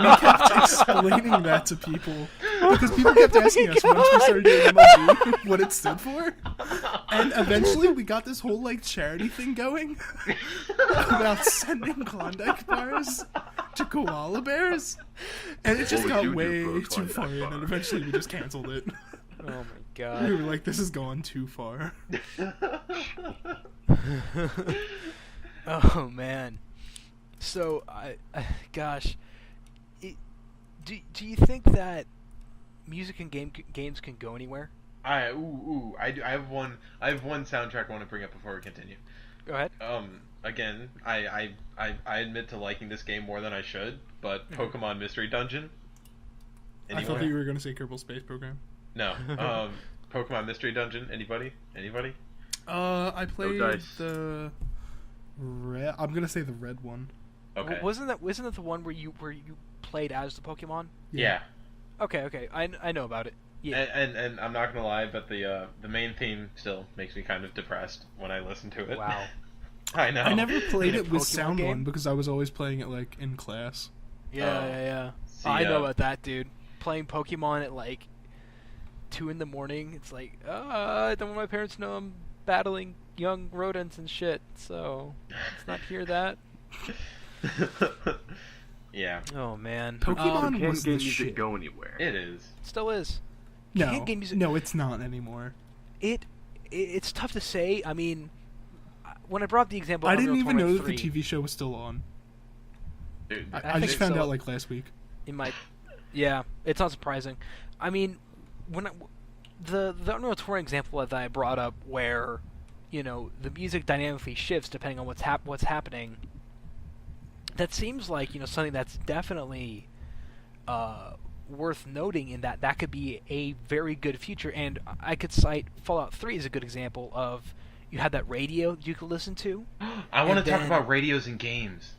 we kept explaining that to people because people kept asking us once we started doing MLG what it stood for, and eventually we got this whole like charity thing going about sending Klondike bars to koala bears, and it just What got would you way do for a too Klondike far in, bar? and eventually we just canceled it. Oh my We God. were like, "This has gone too far." Oh man. So gosh, do you think that music and games can go anywhere? I have one soundtrack I want to bring up before we continue. Go ahead. Again, I admit to liking this game more than I should, but Pokemon Mystery Dungeon. I thought Anyone? that you were going to say Kerbal Space Program. No. Pokemon Mystery Dungeon. Anybody? I played dice. the red. I'm gonna say the red one. Okay. Wasn't that the one where you played as the Pokemon? Yeah. Okay. I know about it. Yeah. And I'm not gonna lie, but the main theme still makes me kind of depressed when I listen to it. Wow. I know. I never played In a it with Pokemon sound game? one because I was always playing it like in class. Yeah. See, I know about that, dude. Playing Pokemon at like 2 in the morning. It's like, I don't want my parents to know I'm battling young rodents and shit. So let's not hear that. Yeah, Oh man. Pokemon Can was game the music shit. go anywhere? it is. Still is. No, Can't game music- no, it's not anymore. It's tough to say. I mean, when I brought up the example, I of didn't Unreal even know that Tournament the 3, TV show was still on. Dude, I think just found so. out like last week. It might. Yeah, it's not surprising. I mean, when the Unreal Tournament example that I brought up, where the music dynamically shifts depending on what's happening. That seems like something that's definitely worth noting in that could be a very good feature. And I could cite Fallout 3 as a good example of you had that radio you could listen to. I want And to talk then- about radios and games.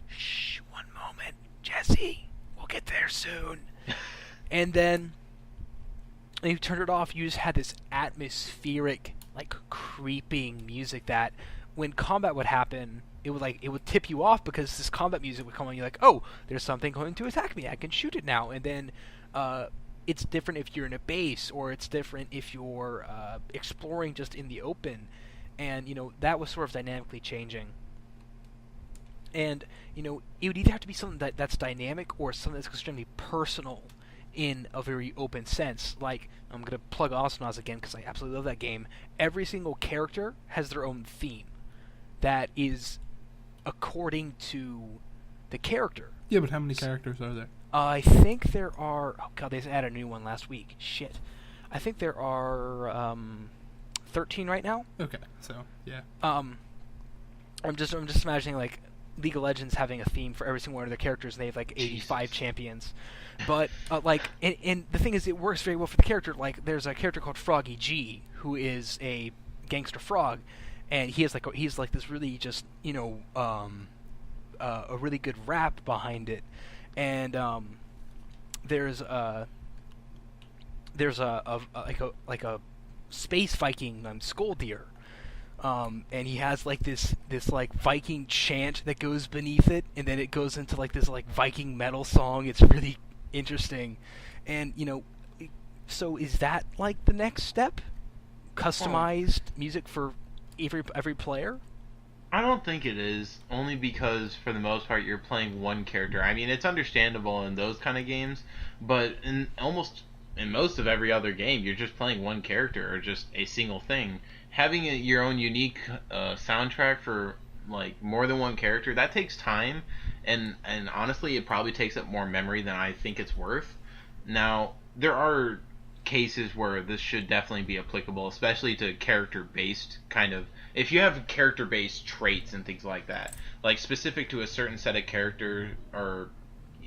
Shh, one moment, Jesse. We'll get there soon. And then when you turned it off, you just had this atmospheric, like creeping music that when combat would happen, it would tip you off because this combat music would come on. You're like, oh, there's something going to attack me. I can shoot it now. And then it's different if you're in a base, or it's different if you're exploring just in the open, and that was sort of dynamically changing. And it would either have to be something that's dynamic, or something that's extremely personal in a very open sense. Like, I'm gonna plug Osmonaut again because I absolutely love that game. Every single character has their own theme that is according to the character. Yeah, but how many characters are there? I think there are. Oh god, they just added a new one last week. Shit. I think there are 13 right now. Okay, so yeah. I'm just imagining like League of Legends having a theme for every single one of their characters, and they have like 85 Jesus. champions. But and the thing is, it works very well for the character. Like, there's a character called Froggy G, who is a gangster frog, and he's like this really just a really good rap behind it. And there's a space Viking Skull Deer. And he has like this like Viking chant that goes beneath it, and then it goes into like this like Viking metal song. It's really interesting. And so is that like the next step? Customized music for every player? I don't think it is, only because for the most part you're playing one character. I mean, it's understandable in those kind of games, but in most of every other game, you're just playing one character or just a single thing. Having your own unique soundtrack for like more than one character, that takes time, and honestly, it probably takes up more memory than I think it's worth. Now, there are cases where this should definitely be applicable, especially to character-based kind of. If you have character-based traits and things like that, like specific to a certain set of character or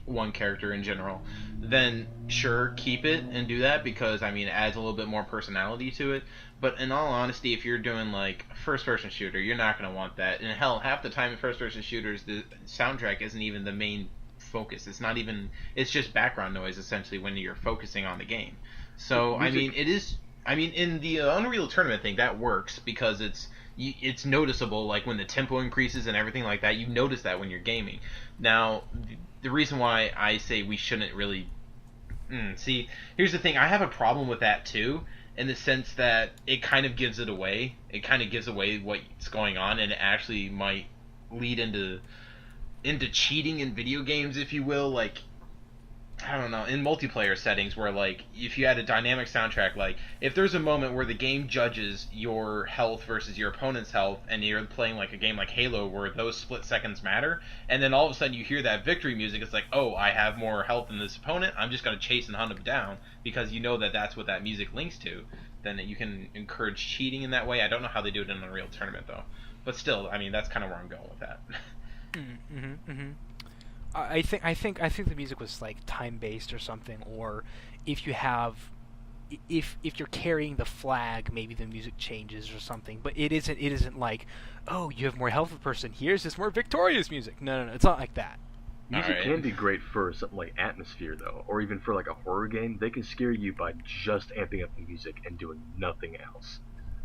one character in general, then sure, keep it and do that, because I mean, it adds a little bit more personality to it. But in all honesty, if you're doing like first-person shooter, you're not going to want that. And hell, half the time in first-person shooters, the soundtrack isn't even the main focus. It's just background noise essentially when you're focusing on the game. So I mean, it is. I mean, in the Unreal Tournament thing, that works because it's noticeable. Like when the tempo increases and everything like that, you notice that when you're gaming. Now, the reason why I say we shouldn't really see, here's the thing. I have a problem with that too, in the sense that it kind of gives it away. It kind of gives away what's going on, and it actually might lead into cheating in video games, if you will. Like, I don't know, in multiplayer settings where, like, if you had a dynamic soundtrack, like, if there's a moment where the game judges your health versus your opponent's health, and you're playing, like, a game like Halo where those split seconds matter, and then all of a sudden you hear that victory music, it's like, oh, I have more health than this opponent, I'm just going to chase and hunt him down, because you know that that's what that music links to, then you can encourage cheating in that way. I don't know how they do it in Unreal Tournament, though. But still, I mean, that's kind of where I'm going with that. I think the music was like time based or something, or if you're carrying the flag, maybe the music changes or something. But it isn't like, oh, you have more health of person, here's this more victorious music. No, it's not like that. Music can be great for something like atmosphere, though, or even for like a horror game. They can scare you by just amping up the music and doing nothing else.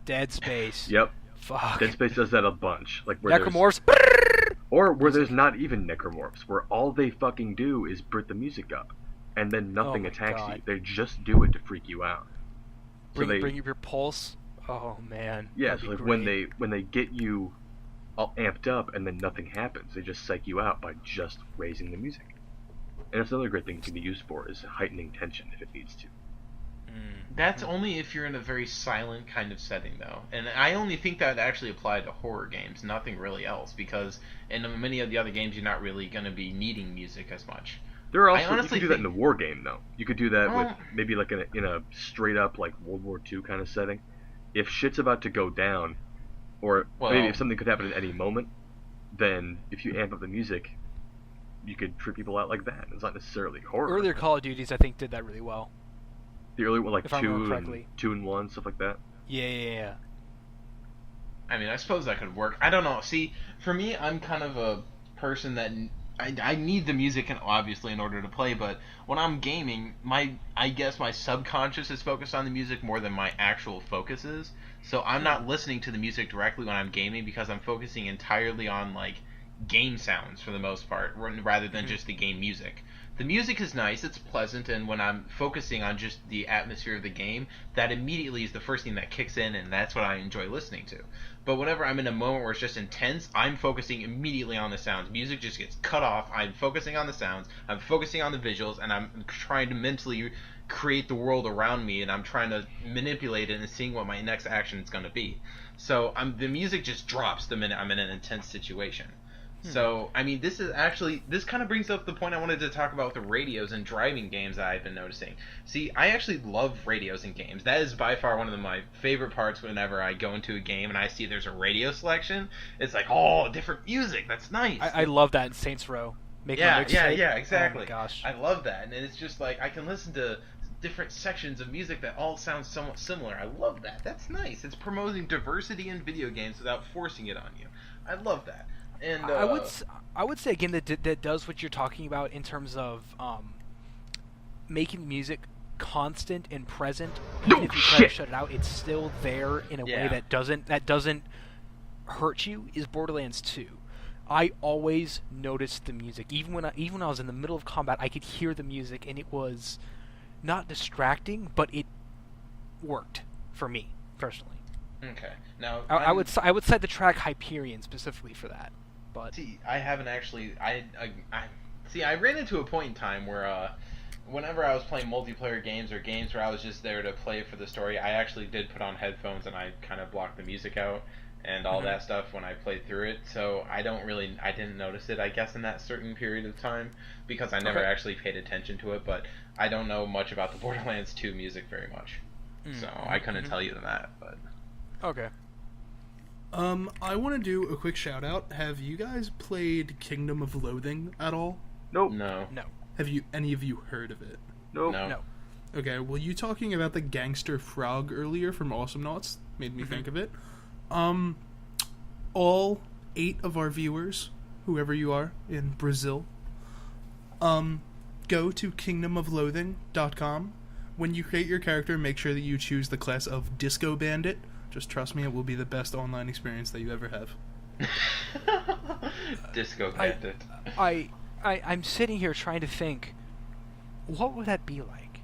Dead Space. Yep. Fuck. Dead Space does that a bunch. Like where Necromorphs. Or where there's not even necromorphs, where all they fucking do is brit the music up, and then nothing attacks you. They just do it to freak you out. Bring up your pulse. Oh man. Yeah, so like when they get you all amped up and then nothing happens, they just psych you out by just raising the music. And that's another great thing it can be used for, is heightening tension if it needs to. That's only if you're in a very silent kind of setting, though. And I only think that actually applied to horror games, nothing really else, because in many of the other games you're not really going to be needing music as much. There are also, you could do that in a war game, though. You could do that with maybe like in a straight up like World War II kind of setting. If shit's about to go down, or maybe if something could happen at any moment, then if you amp up the music, you could trip people out like that. It's not necessarily horror. Earlier Call of Duties, I think, did that really well. The early one, like 2 and 1, stuff like that? Yeah. I mean, I suppose that could work. I don't know. See, for me, I'm kind of a person that I need the music, obviously, in order to play, but when I'm gaming, I guess my subconscious is focused on the music more than my actual focus is. So I'm not listening to the music directly when I'm gaming, because I'm focusing entirely on, like, game sounds for the most part, rather than just the game music. The music is nice, it's pleasant, and when I'm focusing on just the atmosphere of the game, that immediately is the first thing that kicks in, and that's what I enjoy listening to. But whenever I'm in a moment where it's just intense, I'm focusing immediately on the sounds. Music just gets cut off. I'm focusing on the sounds, I'm focusing on the visuals, and I'm trying to mentally create the world around me, and I'm trying to manipulate it and seeing what my next action is going to be. So the music just drops the minute I'm in an intense situation. So, I mean, this kind of brings up the point I wanted to talk about with the radios and driving games that I've been noticing. See, I actually love radios in games. That is by far one of my favorite parts whenever I go into a game and I see there's a radio selection. It's like, oh, different music. That's nice. I love that in Saints Row. Yeah, exactly. Oh my gosh. I love that. And it's just like, I can listen to different sections of music that all sound somewhat similar. I love that. That's nice. It's promoting diversity in video games without forcing it on you. I love that. And I would say again that does what you're talking about in terms of making music constant and present. Even if you try to shut it out, it's still there in a way that doesn't hurt you. Is Borderlands 2. I always noticed the music, even when I was in the middle of combat, I could hear the music, and it was not distracting, but it worked for me personally. Okay, now I would cite the track Hyperion specifically for that. But see, I haven't actually. I ran into a point in time where whenever I was playing multiplayer games or games where I was just there to play for the story, I actually did put on headphones and I kind of blocked the music out and all that stuff when I played through it. So I didn't notice it, I guess, in that certain period of time because I never actually paid attention to it. But I don't know much about the Borderlands 2 music very much, so I couldn't tell you that. But okay. I want to do a quick shout out. Have you guys played Kingdom of Loathing at all? Nope. No. Have any of you heard of it? Nope. No. Okay, well, you talking about the gangster frog earlier from Awesomenauts made me think of it. All 8 of our viewers, whoever you are in Brazil, go to kingdomofloathing.com. When you create your character, make sure that you choose the class of Disco Bandit. Just trust me, it will be the best online experience that you ever have. Disco Bandit. I'm sitting here trying to think, what would that be like?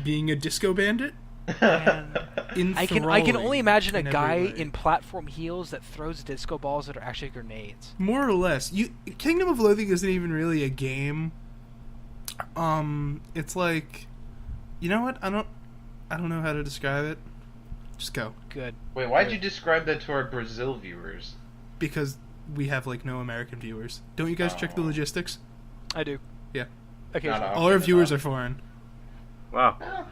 Being a disco bandit? And I can only imagine a in guy every way. in platform heels that throws disco balls that are actually grenades. More or less. Kingdom of Loathing isn't even really a game. It's like, you know what? I don't know how to describe it. Just go. Good. Wait, why'd you describe that to our Brazil viewers? Because we have like no American viewers. Don't you guys check the logistics? I do. Yeah. Okay. Not All our viewers are foreign. Wow.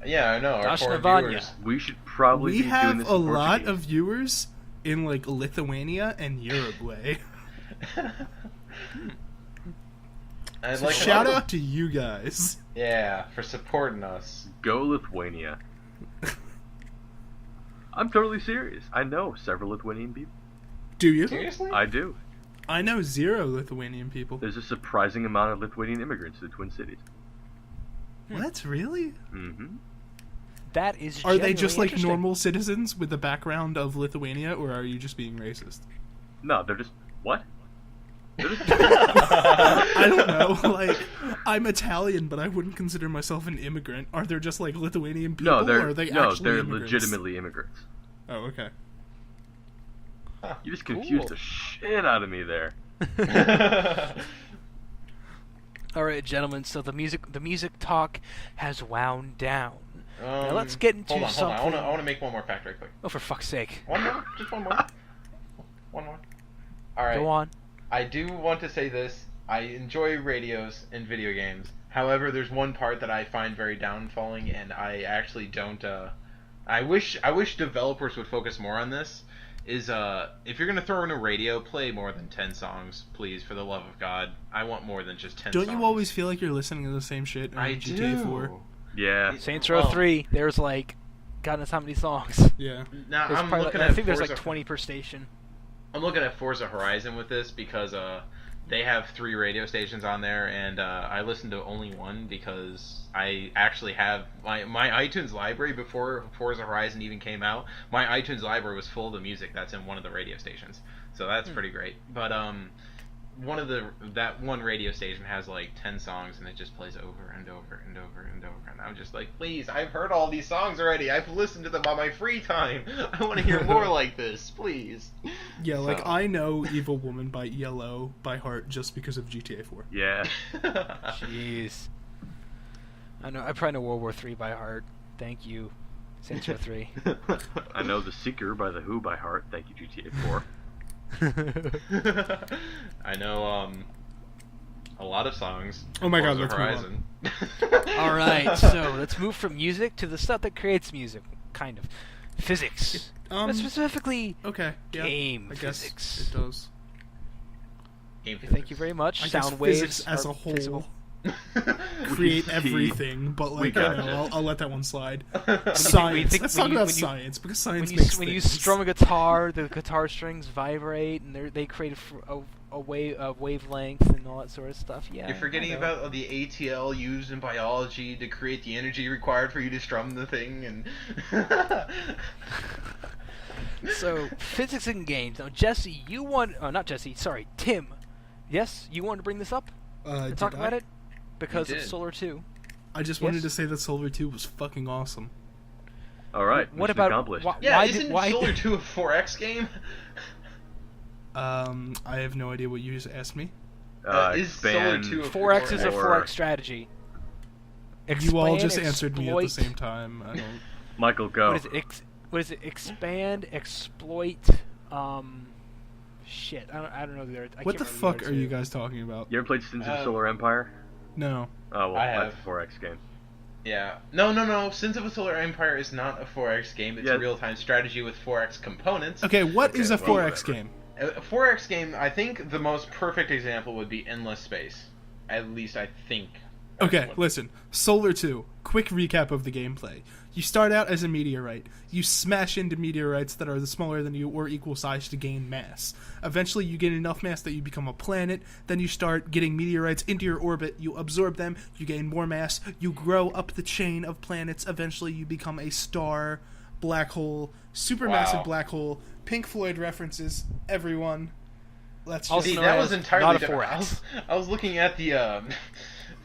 Yeah, I know. Our Dash foreign Navanya. viewers. We should probably We be doing have this a in lot Portuguese. of viewers in like Lithuania and Uruguay. I'd So like shout to- out to you guys. Yeah, for supporting us. Go Lithuania. I'm totally serious. I know several Lithuanian people. Do you? Seriously? I do. I know 0 Lithuanian people. There's a surprising amount of Lithuanian immigrants to the Twin Cities. What? Really? Mm-hmm. That is. Are they just like interesting. normal citizens with the background of Lithuania, or are you just being racist? No, they're just what? They're just I don't know. Like, I'm Italian, but I wouldn't consider myself an immigrant. Are there just like Lithuanian people, no, they're or are they no, actually they're immigrants? legitimately immigrants. Oh, okay. You just confused Cool. the shit out of me there. All right, gentlemen. So the music talk has wound down. Now let's get into hold on, something. I want to make one more fact right quick. Oh, for fuck's sake! One more, just one more. One more. All right. Go on. I do want to say this. I enjoy radios in video games. However, there's one part that I find very downfalling, and I actually don't. I wish developers would focus more on this. Is if you're gonna throw in a radio, play more than 10 songs, please, for the love of God. I want more than just 10 Don't songs. you always feel like you're listening to the same shit in I GTA do. 4? Yeah. Saints Row Well, 3. There's like, God knows how many songs. Yeah. Now There's I'm probably, looking I at think there's like Forza- 20 per station. I'm looking at Forza Horizon with this because they have 3 radio stations on there, and I listened to only one because I actually have my iTunes library before Forza Horizon even came out. My iTunes library was full of the music that's in one of the radio stations, so that's pretty great. But that one radio station has like 10 songs, and it just plays over and over and over and over. And I'm just like, please, I've heard all these songs already. I've listened to them on my free time. I want to hear more like this, please. Yeah, like So. I know "Evil Woman" by ELO by heart just because of GTA 4. Yeah. Jeez. I probably know World War III by heart. Thank you, Saints Row 3. I know "The Seeker" by The Who by heart. Thank you, GTA 4. I know a lot of songs. Oh my God, Forza let's move Horizon. All right, so let's move from music to the stuff that creates music, kind of. Physics. But specifically, Okay, yeah, game I guess physics. it does. Game Thank you very much. I guess Sound waves physics as are a whole fixable. create see. everything, but We like I don't gotcha. know, I'll let that one slide. When Science. you Let's think- talk when you- about when you- science because science When makes you things. strum a guitar, the guitar strings vibrate, and they create a wavelength and all that sort of stuff. Yeah. You're forgetting I know. about the ATL used in biology to create the energy required for you to strum the thing, and So physics in games. Now, Jesse, you want? Oh, not Jesse. Sorry, Tim. Yes, you wanted to bring this up and talk about it because of did. Solar 2. I just Yes. wanted to say that Solar 2 was fucking awesome. All right. What mission about accomplished. yeah, Why isn't why Solar 2 a 4X game? I have no idea what you just asked me. Is Solar Expand. 2 a 4X is a Or- 4X strategy. You all Expand, just answered me at the exploit- same time. I don't. Michael, go. What is it? What is it? Expand, exploit. Shit. I don't know the other. I What can't the remember fuck the are other you two. guys talking about? You ever played Sins of Um, Solar Empire? No. Oh, well, I that's have. a 4X game. Yeah. No. Sins of a Solar Empire is not a 4X game. It's Yeah. a real-time strategy with 4X components. Okay, what is a Okay, well, 4X whatever. game? A 4X game, I think the most perfect example would be Endless Space. At least I think. that's Okay, what- listen. Solar 2. Quick recap of the gameplay. You start out as a meteorite. You smash into meteorites that are smaller than you or equal size to gain mass. Eventually, you gain enough mass that you become a planet. Then you start getting meteorites into your orbit. You absorb them. You gain more mass. You grow up the chain of planets. Eventually, you become a star, black hole, supermassive Wow. black hole. Pink Floyd references, everyone. Let's Also just... See, known that as was entirely not a different. 4X. I was looking at the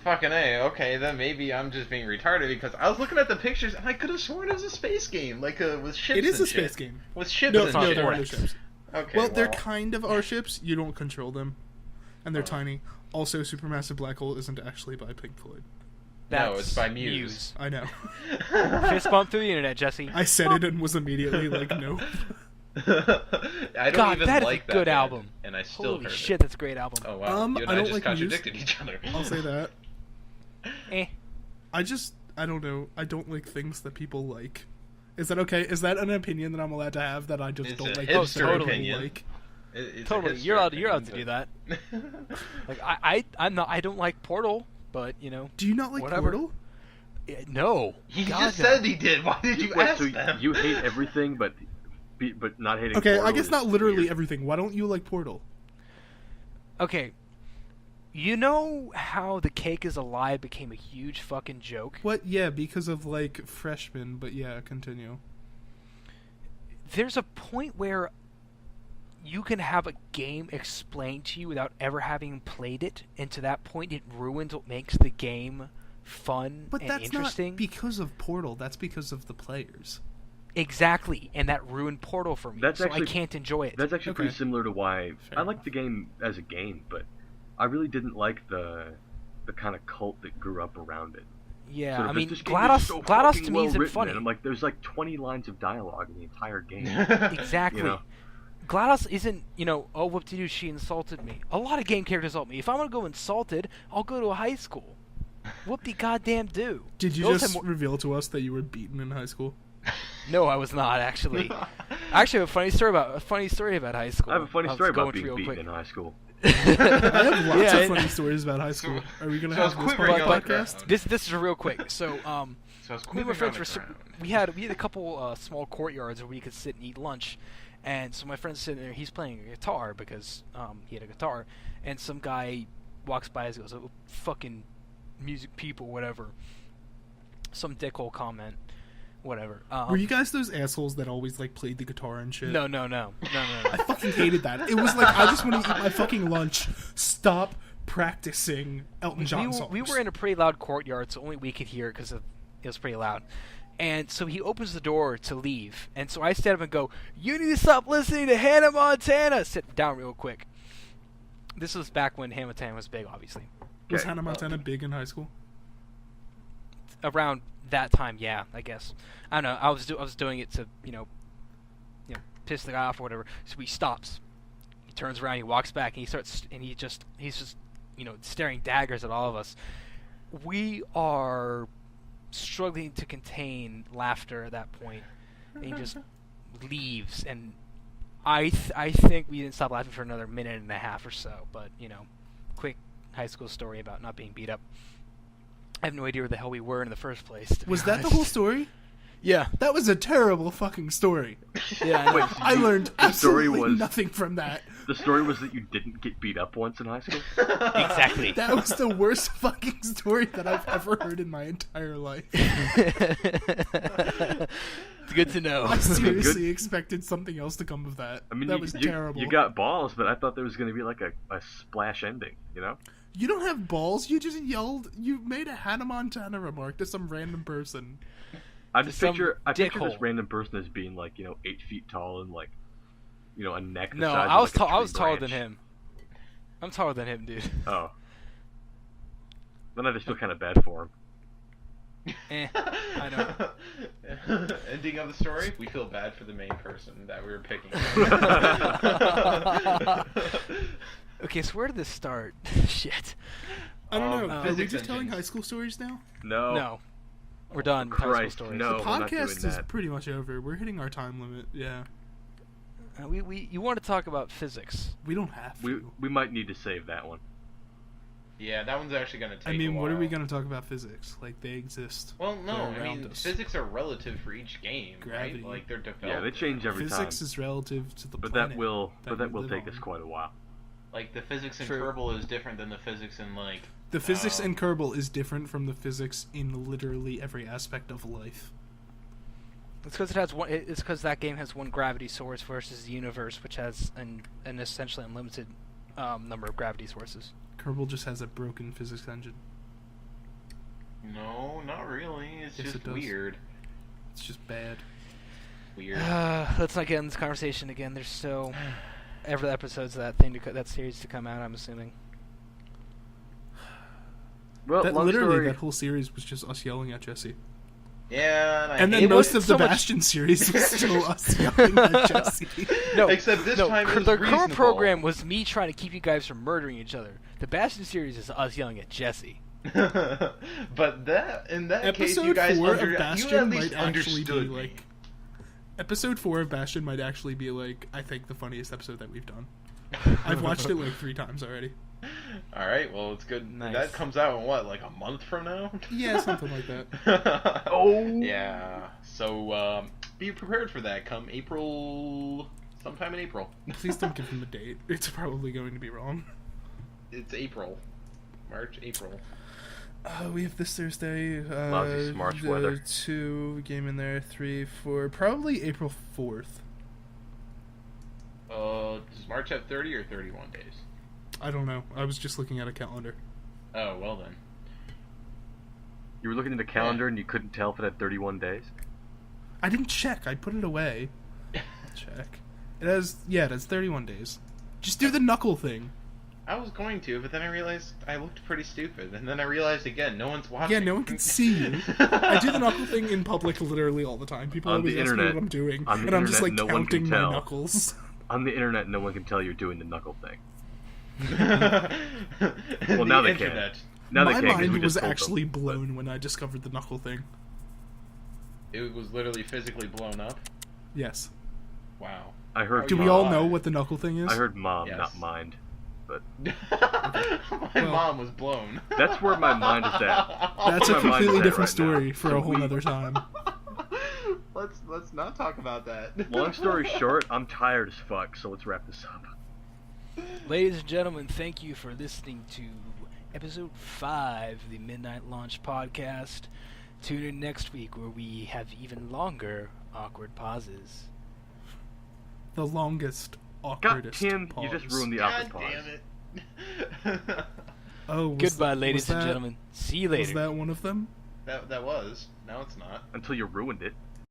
fucking A. Okay, then maybe I'm just being retarded because I was looking at the pictures and I could have sworn it was a space game, like with ships. It is and a space shit. game. With ships No, and no, shit. there are no ships. Okay. Well, they're kind of our ships. You don't control them, and they're Oh. tiny. Also, Supermassive Black Hole isn't actually by Pink Floyd. No, That's it's by Muse. I know. Fist bump through the internet, Jesse. I said it and was immediately like, nope. I don't God, even that is like a that good band, album. And I still Holy heard shit, it. that's a great album. Oh wow, you and I I, don't just like contradicted each other. I'll say that. Eh. I don't know. I don't like things that people like. Is that okay? Is that an opinion that I'm allowed to have that I just It's don't a like? hipster things that people opinion. Like? It's a Totally, hipster you're allowed to opinion, do that. but- Like I don't like Portal, but you know, Do you not like Whatever. Portal? no. He God, just no. said he did. Why did you Wait, ask so them? you hate everything, but not hating. Okay, I Portal guess is not literally weird. everything. Why don't you like Portal? Okay. You know how the cake is alive became a huge fucking joke? What? Yeah, because of like freshmen. But yeah, continue. There's a point where you can have a game explained to you without ever having played it, and to that point it ruins what makes the game fun But and that's interesting. not because of Portal. That's because of the players. Exactly, and that ruined Portal for me, That's so actually- I can't enjoy it. That's actually pretty Okay. similar to why Fair I like the game as a game, but I really didn't like the kind of cult that grew up around it. Yeah, Sort I of, mean, this game is GLaDOS, so GLaDOS fucking to me well isn't written, funny. and I'm like, there's like 20 lines of dialogue in the entire game. Exactly. You know? GLaDOS isn't, oh, whoop-de-doo, she insulted me. A lot of game characters insult me. If I'm going to go insulted, I'll go to a high school. Whoop-de-goddamn-do. Did you Those just have more- reveal to us that you were beaten in high school? No, I was not, actually. Actually, I have a funny story about high school. I have a funny I'll story just go about into being real beaten quick. in high school. I have lots Yeah, of funny stories about high school. Are we gonna So have it's this quivering part of on the the podcast? ground. This is real quick. So, So I was me and my quivering friends on were the ground. we had a couple small courtyards where we could sit and eat lunch, And so my friend's sitting there, he's playing a guitar because he had a guitar, and some guy walks by and goes, "Oh, fucking music people, whatever." Some dickhole comment, whatever. Were you guys those assholes that always like played the guitar and shit? No. I fucking hated that. It was like, I just want to eat my fucking lunch. Stop practicing Elton John songs. We were in a pretty loud courtyard, so only we could hear it because it was pretty loud. And so he opens the door to leave, and so I stand up and go, "You need to stop listening to Hannah Montana!" Sit down real quick. This was back when Hannah Montana was big, obviously. Was Okay. Hannah Montana big in high school? Around that time, yeah, I guess. I don't know. I was doing it to piss the guy off or whatever. So he stops. He turns around. He walks back, and he's just staring daggers at all of us. We are struggling to contain laughter at that point, and he just leaves. And I think we didn't stop laughing for another minute and a half or so. But quick high school story about not being beat up. I have no idea where the hell we were in the first place. Was that the whole story? Yeah. That was a terrible fucking story. Yeah, I know. Wait, I learned the story absolutely was nothing from that. the story was that you didn't get beat up once in high school. Exactly. That was the worst fucking story that I've ever heard in my entire life. It's good to know. I seriously expected something else to come of that. I mean, that you, was you, terrible. you got balls, but I thought there was going to be like a splash ending. You know? You don't have balls. You just yelled. You made a Hannah Montana remark to some random person. I just some picture this dickhole. random person as being like 8 feet tall and like a neck. The No, size I of, was like, a I was tree taller than branch. him. I'm taller than him, dude. Oh. Then I just feel kind of bad for him. I know. Ending of the story, we feel bad for the main person that we were picking. Okay, so where did this start? Shit. I don't know. Are we physics just telling engines. high school stories now? No. No. We're done with high school Christ, stories. no. The we're not doing podcast is that. pretty much over. We're hitting our time limit. Yeah. You want to talk about physics. We don't have to. We might need to save that one. Yeah, that one's actually going to take I mean, a what are we while. going to talk about physics? Like, they exist. Well, no, They're I around mean, us. physics are relative for each game, Gravity. right? Like, they're developed. Yeah, they change every Physics time. is relative to the But planet. that will we take live us on. quite a while. Like, the physics in True. Kerbal is different than the physics in, like... The physics in Kerbal is different from the physics in literally every aspect of life. It's because it has one. It's because that game has one gravity source versus the universe, which has an essentially unlimited number of gravity sources. Kerbal just has a broken physics engine. No, not really. It's Yes, just it does. weird. It's just bad. Weird. Let's not get in this conversation again. There's still every episodes of that series to come out. I'm assuming. Well, That long literally, story. that whole series was just us yelling at Jesse. Yeah, And then hate most it of so the much- Bastion series was still us yelling at Jesse. No, Except this time it was the current reasonable. program was me trying to keep you guys from murdering each other. The Bastion series is us yelling at Jesse. But that in that case, Episode you guys 4 under, of you Bastion at least might actually be understood me. like... Episode 4 of Bastion might actually be like, I think, the funniest episode that we've done. I've watched it like 3 times already. All right, well, it's good. Nice. That comes out in what, like a month from now? Yeah, something like that. Oh. Yeah. So be prepared for that. Come April, sometime in April. Please don't give him a date. It's probably going to be wrong. It's April, March, April. We have this Thursday. Lousy March weather. 2 game in there, 3, 4, probably April 4th. Does March have 30 or 31 days? I don't know. I was just looking at a calendar. Oh, well then. You were looking at the calendar and you couldn't tell if it had 31 days. I didn't check. I put it away. I'll check. It has 31 days. Just do the knuckle thing. I was going to, but then I realized I looked pretty stupid, and then I realized again, no one's watching. Yeah, no one can see you. I do the knuckle thing in public literally all the time. People On always the ask me internet- what I'm doing, on the and I'm just like internet, no one can counting my tell. knuckles. On the internet, no one can tell you're doing the knuckle thing. Well, now they internet. Now My they can, 'cause we mind was just told them. actually blown when I discovered the knuckle thing. It was literally physically blown up. Yes. Wow. I heard. Do we mom. all know what the knuckle thing is? I heard mom, Yes. not mind. But My Well- mom was blown. that's where my mind is at. That's a my mind is completely at different right now. story for So a whole we- other time. let's not talk about that. Long story short, I'm tired as fuck, so let's wrap this up. Ladies and gentlemen, thank you for listening to episode 5 of the Midnight Launch podcast. Tune in next week where we have even longer awkward pauses. The longest, God, awkwardest Tim, pause. you just ruined the awkward pause. Damn it. Oh, Goodbye, was ladies and that- gentlemen. See you later. Was that one of them? That was. Now it's not. Until you ruined it.